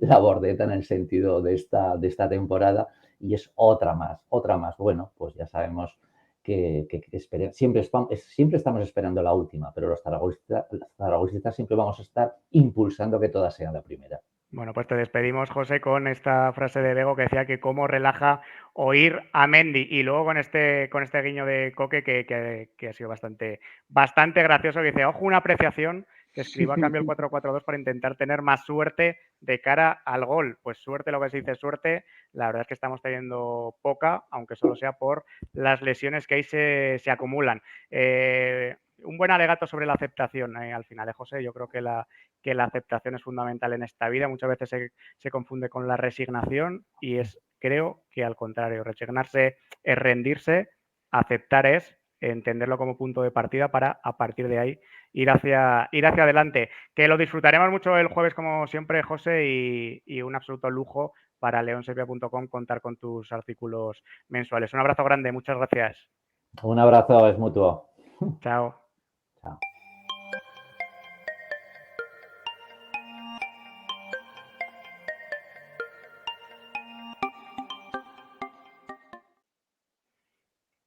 la Bordeta en el sentido de esta temporada, y es otra más. Bueno, pues ya sabemos que siempre estamos esperando la última, pero los zaragocistas siempre vamos a estar impulsando que todas sean la primera. Bueno, pues te despedimos, José, con esta frase de Bego que decía que cómo relaja oír a Mendy. Y luego con este guiño de Coque que ha sido bastante gracioso, que dice, ojo, una apreciación, que escriba cambio el 4-4-2 para intentar tener más suerte de cara al gol. Pues suerte, lo que se dice suerte, la verdad es que estamos teniendo poca, aunque solo sea por las lesiones que ahí se acumulan. Un buen alegato sobre la aceptación al final, José. Yo creo que la aceptación es fundamental en esta vida. Muchas veces se confunde con la resignación y creo que al contrario, resignarse es rendirse, aceptar es entenderlo como punto de partida para a partir de ahí ir hacia adelante. Que lo disfrutaremos mucho el jueves como siempre, José, y un absoluto lujo para leonsepia.com contar con tus artículos mensuales. Un abrazo grande, muchas gracias. Un abrazo, es mutuo. Chao. Chao.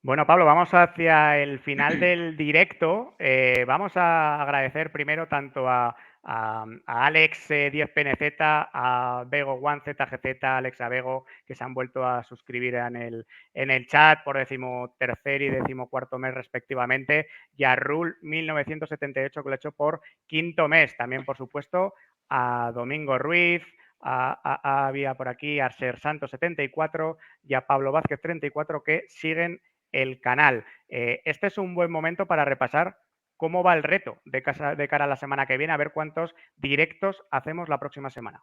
Bueno, Pablo, vamos hacia el final del directo. Vamos a agradecer primero tanto a Alex 10PNZ, a Bego One ZGZ, a Alex Abego, que se han vuelto a suscribir en el chat por 13º y 14º mes respectivamente, y a Rul 1978, que lo ha hecho por 5º mes. También, por supuesto, a Domingo Ruiz, había por aquí a Ser Santos 74 y a Pablo Vázquez 34, que siguen el canal. Este es un buen momento para repasar cómo va el reto de cara a la semana que viene, a ver cuántos directos hacemos la próxima semana.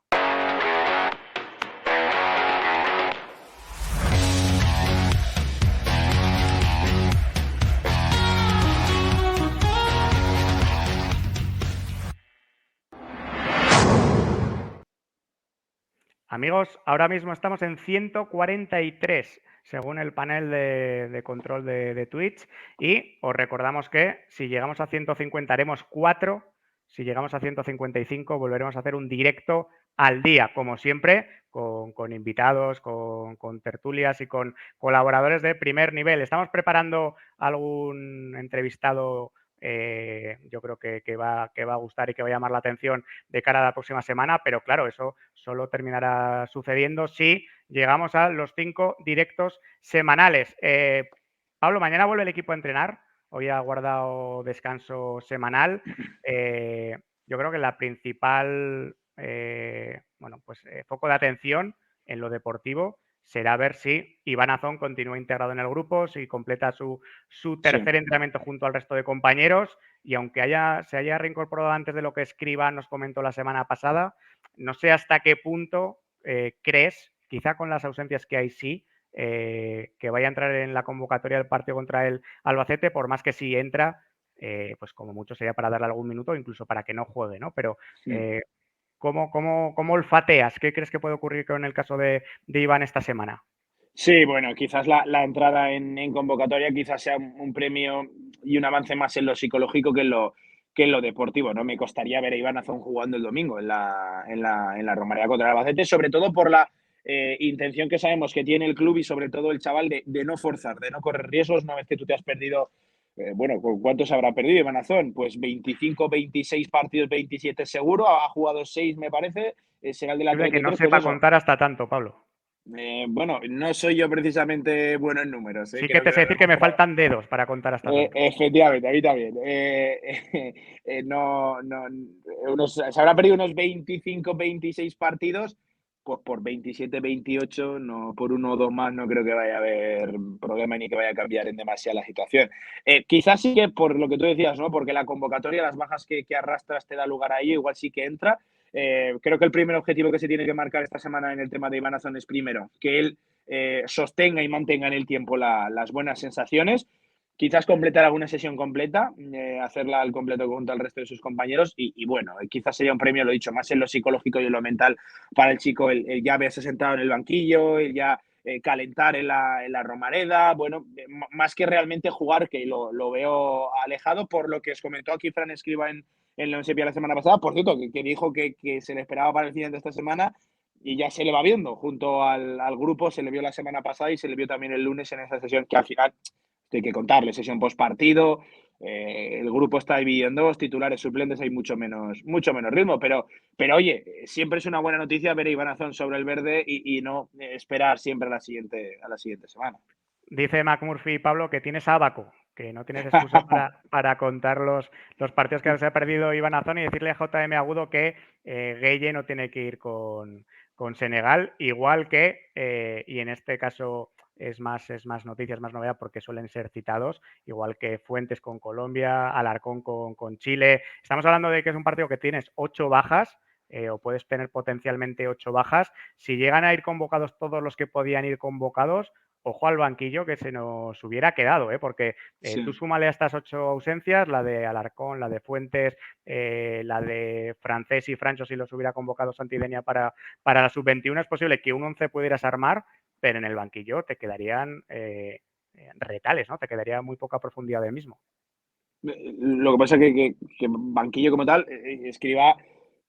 Amigos, ahora mismo estamos en 143, según el panel de control de Twitch. Y os recordamos que si llegamos a 150 haremos 4. Si llegamos a 155 volveremos a hacer un directo al día, como siempre, con invitados, con tertulias y con colaboradores de primer nivel. Estamos preparando algún entrevistado, yo creo que va a gustar y que va a llamar la atención de cara a la próxima semana, pero claro, eso solo terminará sucediendo si llegamos a los 5 directos semanales. Pablo, mañana vuelve el equipo a entrenar. Hoy ha guardado descanso semanal. Yo creo que la principal foco de atención en lo deportivo será ver si Iván Azón continúa integrado en el grupo, si completa su tercer entrenamiento junto al resto de compañeros, y aunque se haya reincorporado antes de lo que Escriba nos comentó la semana pasada, no sé hasta qué punto crees, quizá con las ausencias que hay sí, que vaya a entrar en la convocatoria del partido contra el Albacete, por más que si entra, pues como mucho sería para darle algún minuto, incluso para que no juegue, ¿no? Pero ¿cómo olfateas? ¿Qué crees que puede ocurrir con el caso de Iván esta semana? Sí, bueno, quizás la entrada en convocatoria quizás sea un premio y un avance más en lo psicológico que en lo deportivo, ¿no? Me costaría ver a Iván Azón jugando el domingo en la Romareda contra el Albacete, sobre todo por la intención que sabemos que tiene el club y sobre todo el chaval de no forzar, de no correr riesgos una vez que tú te has perdido bueno, ¿cuántos habrá perdido Iván Azón? Pues 25, 26 partidos, 27 seguro, ha jugado 6 me parece, será el de la Posible que no 33, pues sepa eso. contar hasta tanto, Pablo. Bueno, no soy yo precisamente bueno en números, Sí que creo te que sé lo he decir que me demostrado. faltan dedos para contar hasta tanto. Efectivamente, a mí también. Se habrá perdido unos 25, 26 partidos, pues por 27, 28, no, por uno o dos más no creo que vaya a haber problema ni que vaya a cambiar en demasiado la situación. Quizás sí que por lo que tú decías, ¿no? Porque la convocatoria, las bajas que arrastras te da lugar a ello, igual sí que entra. Creo que el primer objetivo que se tiene que marcar esta semana en el tema de Iván Azón es primero que él sostenga y mantenga en el tiempo las buenas sensaciones. Quizás completar alguna sesión completa, hacerla al completo junto al resto de sus compañeros y bueno, quizás sería un premio, lo he dicho, más en lo psicológico y en lo mental para el chico, el ya haberse sentado en el banquillo, el ya calentar en la Romareda, bueno, más que realmente jugar, que lo veo alejado por lo que os comentó aquí Fran Escriba en la Sepia la semana pasada, por cierto, que dijo que se le esperaba para el final de esta semana y ya se le va viendo junto al grupo, se le vio la semana pasada y se le vio también el lunes en esa sesión que al final hay que contarle, sesión post partido, el grupo está dividido en dos, titulares, suplentes, hay mucho menos ritmo, pero oye, siempre es una buena noticia ver a Iván Azón sobre el verde y no esperar siempre a la siguiente semana. Dice McMurphy, Pablo, que tienes abaco, que no tienes excusa para contar los partidos que se ha perdido Iván Azón y decirle a JM Agudo que Gueye no tiene que ir con Senegal, igual que, y en este caso es más noticias, más novedad porque suelen ser citados, igual que Fuentes con Colombia, Alarcón con Chile. Estamos hablando de que es un partido que tienes 8 bajas, o puedes tener potencialmente 8 bajas. Si llegan a ir convocados todos los que podían ir convocados, ojo al banquillo que se nos hubiera quedado, porque Sí. tú súmale a estas 8 ausencias, la de Alarcón, la de Fuentes, la de Francés y Francho, si los hubiera convocado Santidenia para la sub-21, es posible que un 11 pudieras armar, pero en el banquillo te quedarían retales, ¿no? Te quedaría muy poca profundidad del mismo. Lo que pasa es que banquillo como tal, Escriba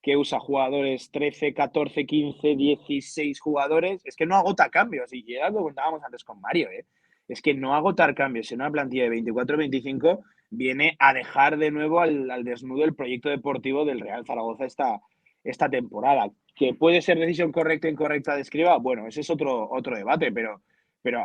que usa jugadores 13, 14, 15, 16 jugadores, es que no agota cambios. Y era lo que contábamos antes con Mario, es que no agotar cambios en una plantilla de 24-25 viene a dejar de nuevo al desnudo el proyecto deportivo del Real Zaragoza esta temporada. ¿Que puede ser decisión correcta o incorrecta de Escriba? Bueno, ese es otro debate, pero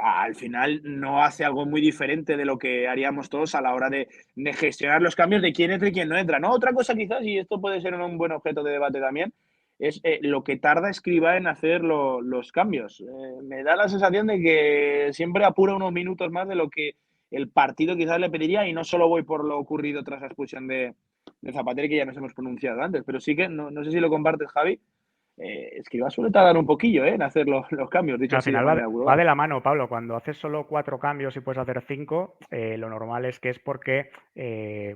al final no hace algo muy diferente de lo que haríamos todos a la hora de gestionar los cambios de quién entra y quién no entra. ¿No? Otra cosa quizás, y esto puede ser un buen objeto de debate también, es lo que tarda Escribá en hacer los cambios. Me da la sensación de que siempre apura unos minutos más de lo que el partido quizás le pediría, y no solo voy por lo ocurrido tras la expulsión de Zapatero, que ya nos hemos pronunciado antes, pero sí que, no sé si lo compartes, Javi, Escribá suele tardar un poquillo en hacer los cambios, dicho Al así de final manera va vulgar. de la mano, Pablo. Cuando haces solo 4 cambios y puedes hacer 5, lo normal es que es porque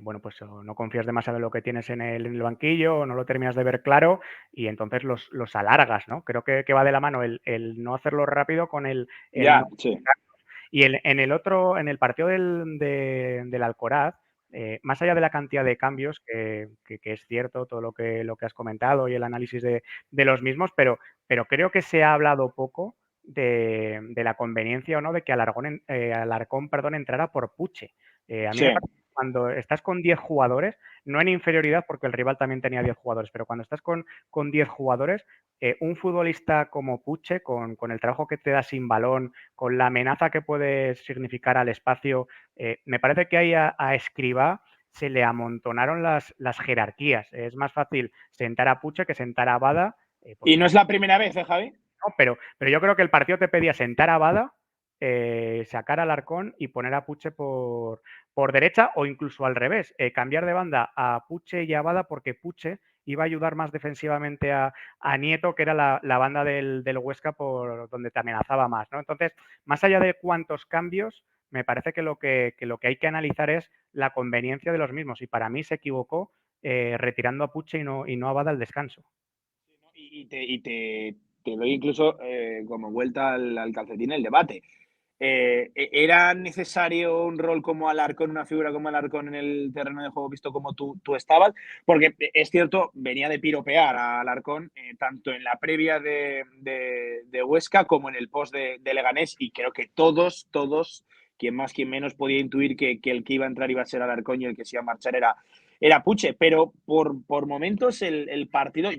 bueno, pues no confías demasiado en lo que tienes en el banquillo o no lo terminas de ver claro y entonces los alargas, ¿no? Creo que va de la mano el no hacerlo rápido con el Ya, no. sí. Y en el partido del Alcoraz, más allá de la cantidad de cambios, que es cierto todo lo que has comentado y el análisis de los mismos, pero creo que se ha hablado poco de la conveniencia o no de que Alarcón, perdón, entrara por Puche. A mí Sí. me parece que cuando estás con 10 jugadores, no en inferioridad porque el rival también tenía 10 jugadores, pero cuando estás con 10 jugadores, un futbolista como Puche, con el trabajo que te da sin balón, con la amenaza que puede significar al espacio, me parece que ahí a Escribá se le amontonaron las jerarquías. Es más fácil sentar a Puche que sentar a Bada. Y no es la primera vez, Javi? No, pero yo creo que el partido te pedía sentar a Bada, sacar a Alarcón y poner a Puche por derecha o incluso al revés, cambiar de banda a Puche y a Bada porque Puche iba a ayudar más defensivamente a Nieto, que era la banda del Huesca por donde te amenazaba más, ¿no? Entonces, más allá de cuántos cambios, me parece que lo que hay que analizar es la conveniencia de los mismos. Y para mí se equivocó retirando a Puche y no a Bada al descanso. Te doy incluso como vuelta al calcetín el debate. ¿Era necesario un rol como Alarcón, una figura como Alarcón en el terreno de juego visto como tú estabas? Porque es cierto, venía de piropear a Alarcón tanto en la previa de Huesca como en el post de Leganés, y creo que todos quien más, quien menos podía intuir que el que iba a entrar iba a ser Alarcón y el que se iba a marchar era Puche. Pero por momentos el partido,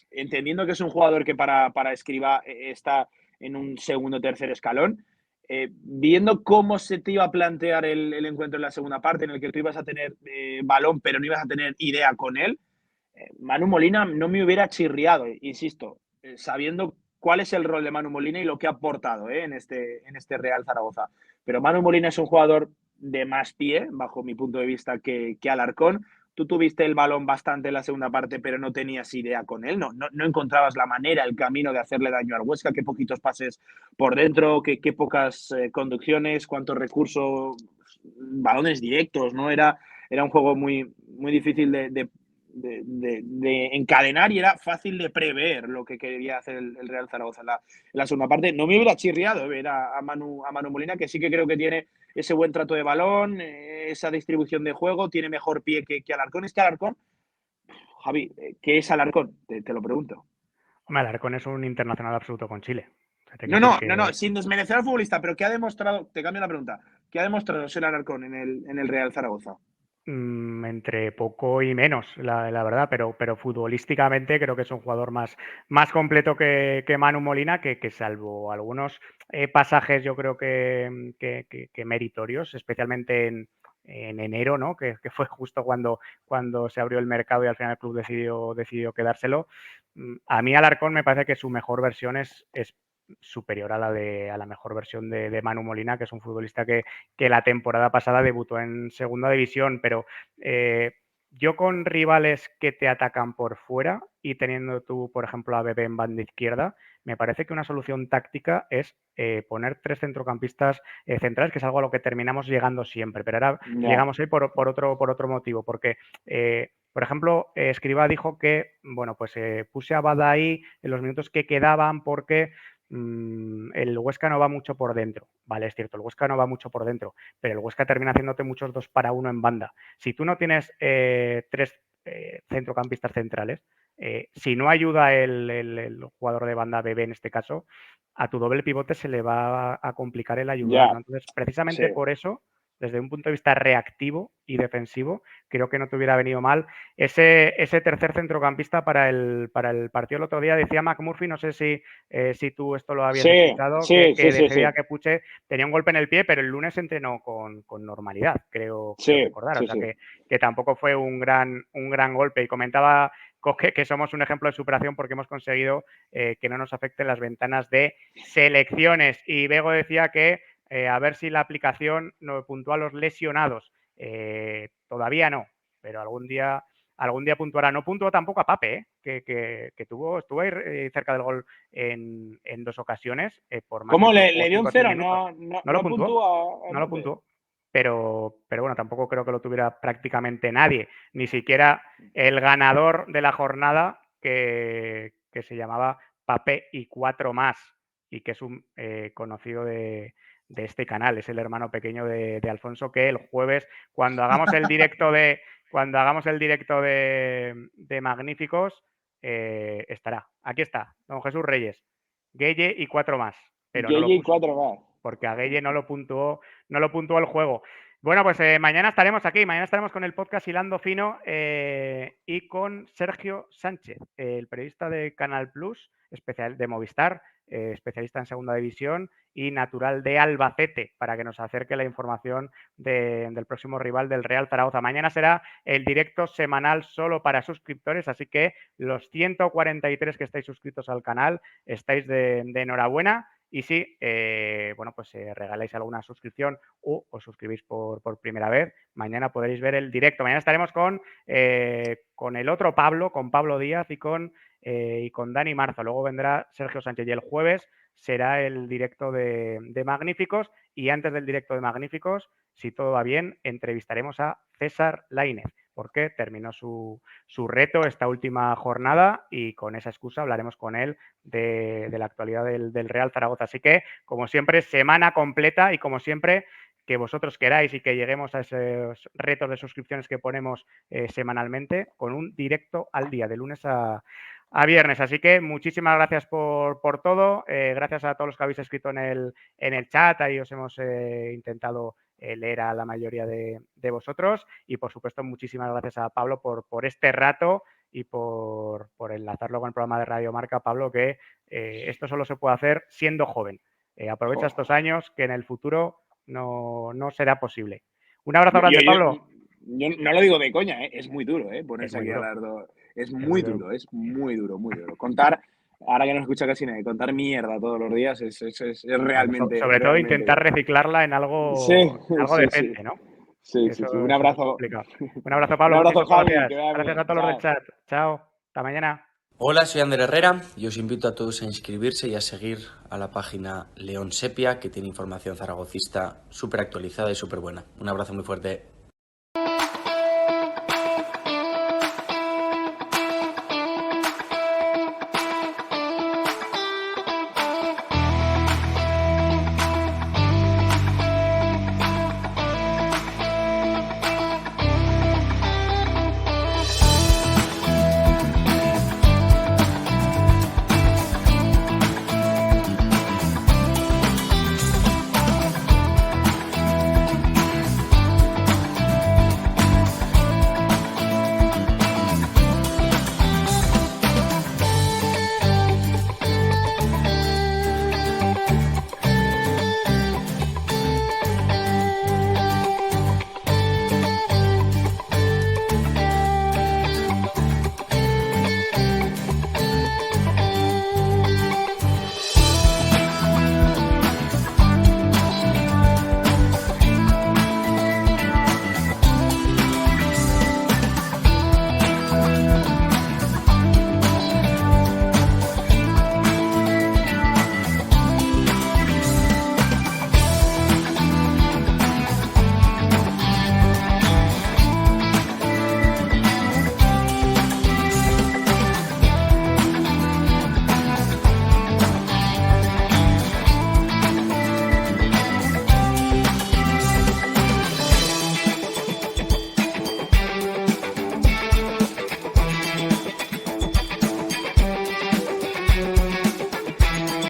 entendiendo que es un jugador que para Escribá está en un segundo o tercer escalón, viendo cómo se te iba a plantear el encuentro en la segunda parte, en el que tú ibas a tener balón, pero no ibas a tener idea con él, Manu Molina no me hubiera chirriado, insisto, sabiendo cuál es el rol de Manu Molina y lo que ha aportado en este Real Zaragoza. Pero Manu Molina es un jugador de más pie, bajo mi punto de vista, que Alarcón. Tú tuviste el balón bastante en la segunda parte, pero no tenías idea con él, no encontrabas la manera, el camino de hacerle daño al Huesca, qué poquitos pases por dentro, qué pocas conducciones, cuántos recursos, balones directos, ¿no? Era un juego muy, muy difícil de encadenar y era fácil de prever lo que quería hacer el Real Zaragoza en la segunda parte. No me hubiera chirriado ver a Manu Molina, que sí que creo que tiene ese buen trato de balón, esa distribución de juego, tiene mejor pie que Alarcón. Es que Alarcón, Javi, ¿qué es Alarcón? Te lo pregunto. Alarcón es un internacional absoluto con Chile. O sea, te quiero No, decir que sin desmerecer al futbolista, pero ¿qué ha demostrado? Te cambio la pregunta. ¿Qué ha demostrado ser Alarcón en el Real Zaragoza? entre poco y menos, la verdad, pero futbolísticamente creo que es un jugador más completo que Manu Molina, que salvo algunos pasajes yo creo que meritorios, especialmente en enero, ¿no? Que fue justo cuando se abrió el mercado y al final el club decidió quedárselo. A mí Alarcón me parece que su mejor versión es superior a la mejor versión de Manu Molina, que es un futbolista que la temporada pasada debutó en segunda división, pero yo con rivales que te atacan por fuera y teniendo tú, por ejemplo, a Bebé en banda izquierda, me parece que una solución táctica es poner 3 centrocampistas centrales, que es algo a lo que terminamos llegando siempre, pero ahora llegamos ahí por otro motivo, porque por ejemplo, Escribá dijo que, bueno, pues puse a Bada ahí en los minutos que quedaban porque el Huesca no va mucho por dentro. Vale, es cierto, el Huesca no va mucho por dentro, pero el Huesca termina haciéndote muchos 2 para 1 en banda. Si tú no tienes 3 centrocampistas centrales, si no ayuda el jugador de banda Bebé en este caso, a tu doble pivote se le va a complicar el ayudar, ¿no? Entonces, precisamente Sí. por eso, desde un punto de vista reactivo y defensivo, creo que no te hubiera venido mal ese tercer centrocampista para el partido el otro día. Decía McMurphy, no sé si tú esto lo habías escuchado, que decía que Puche tenía un golpe en el pie, pero el lunes entrenó con normalidad, creo recordar. O sea, que tampoco fue un gran golpe. Y comentaba Coque que somos un ejemplo de superación porque hemos conseguido que no nos afecten las ventanas de selecciones. Y Bego decía que a ver si la aplicación no puntúa a los lesionados. Todavía no, pero algún día puntuará. No puntuó tampoco a Pape, que estuvo ahí cerca del gol en 2 ocasiones. Por más ¿Cómo que le dio un 0? No lo puntuó. puntuó. No lo puntuó. Pero bueno, tampoco creo que lo tuviera prácticamente nadie. Ni siquiera el ganador de la jornada que se llamaba Pape y 4 más. Y que es un conocido de este canal. Es el hermano pequeño de Alfonso, que el jueves, cuando hagamos el directo de Magníficos, estará. Aquí está, don Jesús Reyes. Gueye y 4 más. Pero no lo puso, 4 más. porque a Gueye no lo puntuó el juego. Bueno, pues mañana estaremos aquí, mañana estaremos con el podcast Hilando Fino y con Sergio Sánchez, el periodista de Canal Plus, especial de Movistar, especialista en segunda división y natural de Albacete, para que nos acerque la información del próximo rival del Real Zaragoza. Mañana será el directo semanal solo para suscriptores, así que los 143 que estáis suscritos al canal estáis de enhorabuena. Y si, bueno, pues regaláis alguna suscripción o os suscribís por primera vez, mañana podréis ver el directo. Mañana estaremos con el otro Pablo, con Pablo Díaz y con Dani Marzo. Luego vendrá Sergio Sánchez y el jueves será el directo de Magníficos. Y antes del directo de Magníficos, si todo va bien, entrevistaremos a César Lainez, porque terminó su reto esta última jornada y con esa excusa hablaremos con él de la actualidad del Real Zaragoza. Así que, como siempre, semana completa y como siempre, que vosotros queráis y que lleguemos a esos retos de suscripciones que ponemos semanalmente con un directo al día, de lunes a a viernes. Así que muchísimas gracias por todo. Gracias a todos los que habéis escrito en el chat. Ahí os hemos intentado leer a la mayoría de vosotros. Y por supuesto, muchísimas gracias a Pablo por este rato y por enlazarlo con el programa de Radio Marca, Pablo, que esto solo se puede hacer siendo joven. Aprovecha estos años que en el futuro no será posible. Un abrazo grande, Pablo. Yo no lo digo de coña, es muy duro, ponerse aquí duro. a las dos. Es muy duro, es muy duro, muy duro. Contar, ahora que no escucha casi nadie, contar mierda todos los días es realmente. Sobre todo intentar reciclarla en algo, decente, ¿no? Sí. Un abrazo. Un abrazo, Pablo. Un abrazo, Javi. Gracias a todos los del chat. Chao. Hasta mañana. Hola, soy Ander Herrera y os invito a todos a inscribirse y a seguir a la página León Sepia, que tiene información zaragocista súper actualizada y súper buena. Un abrazo muy fuerte.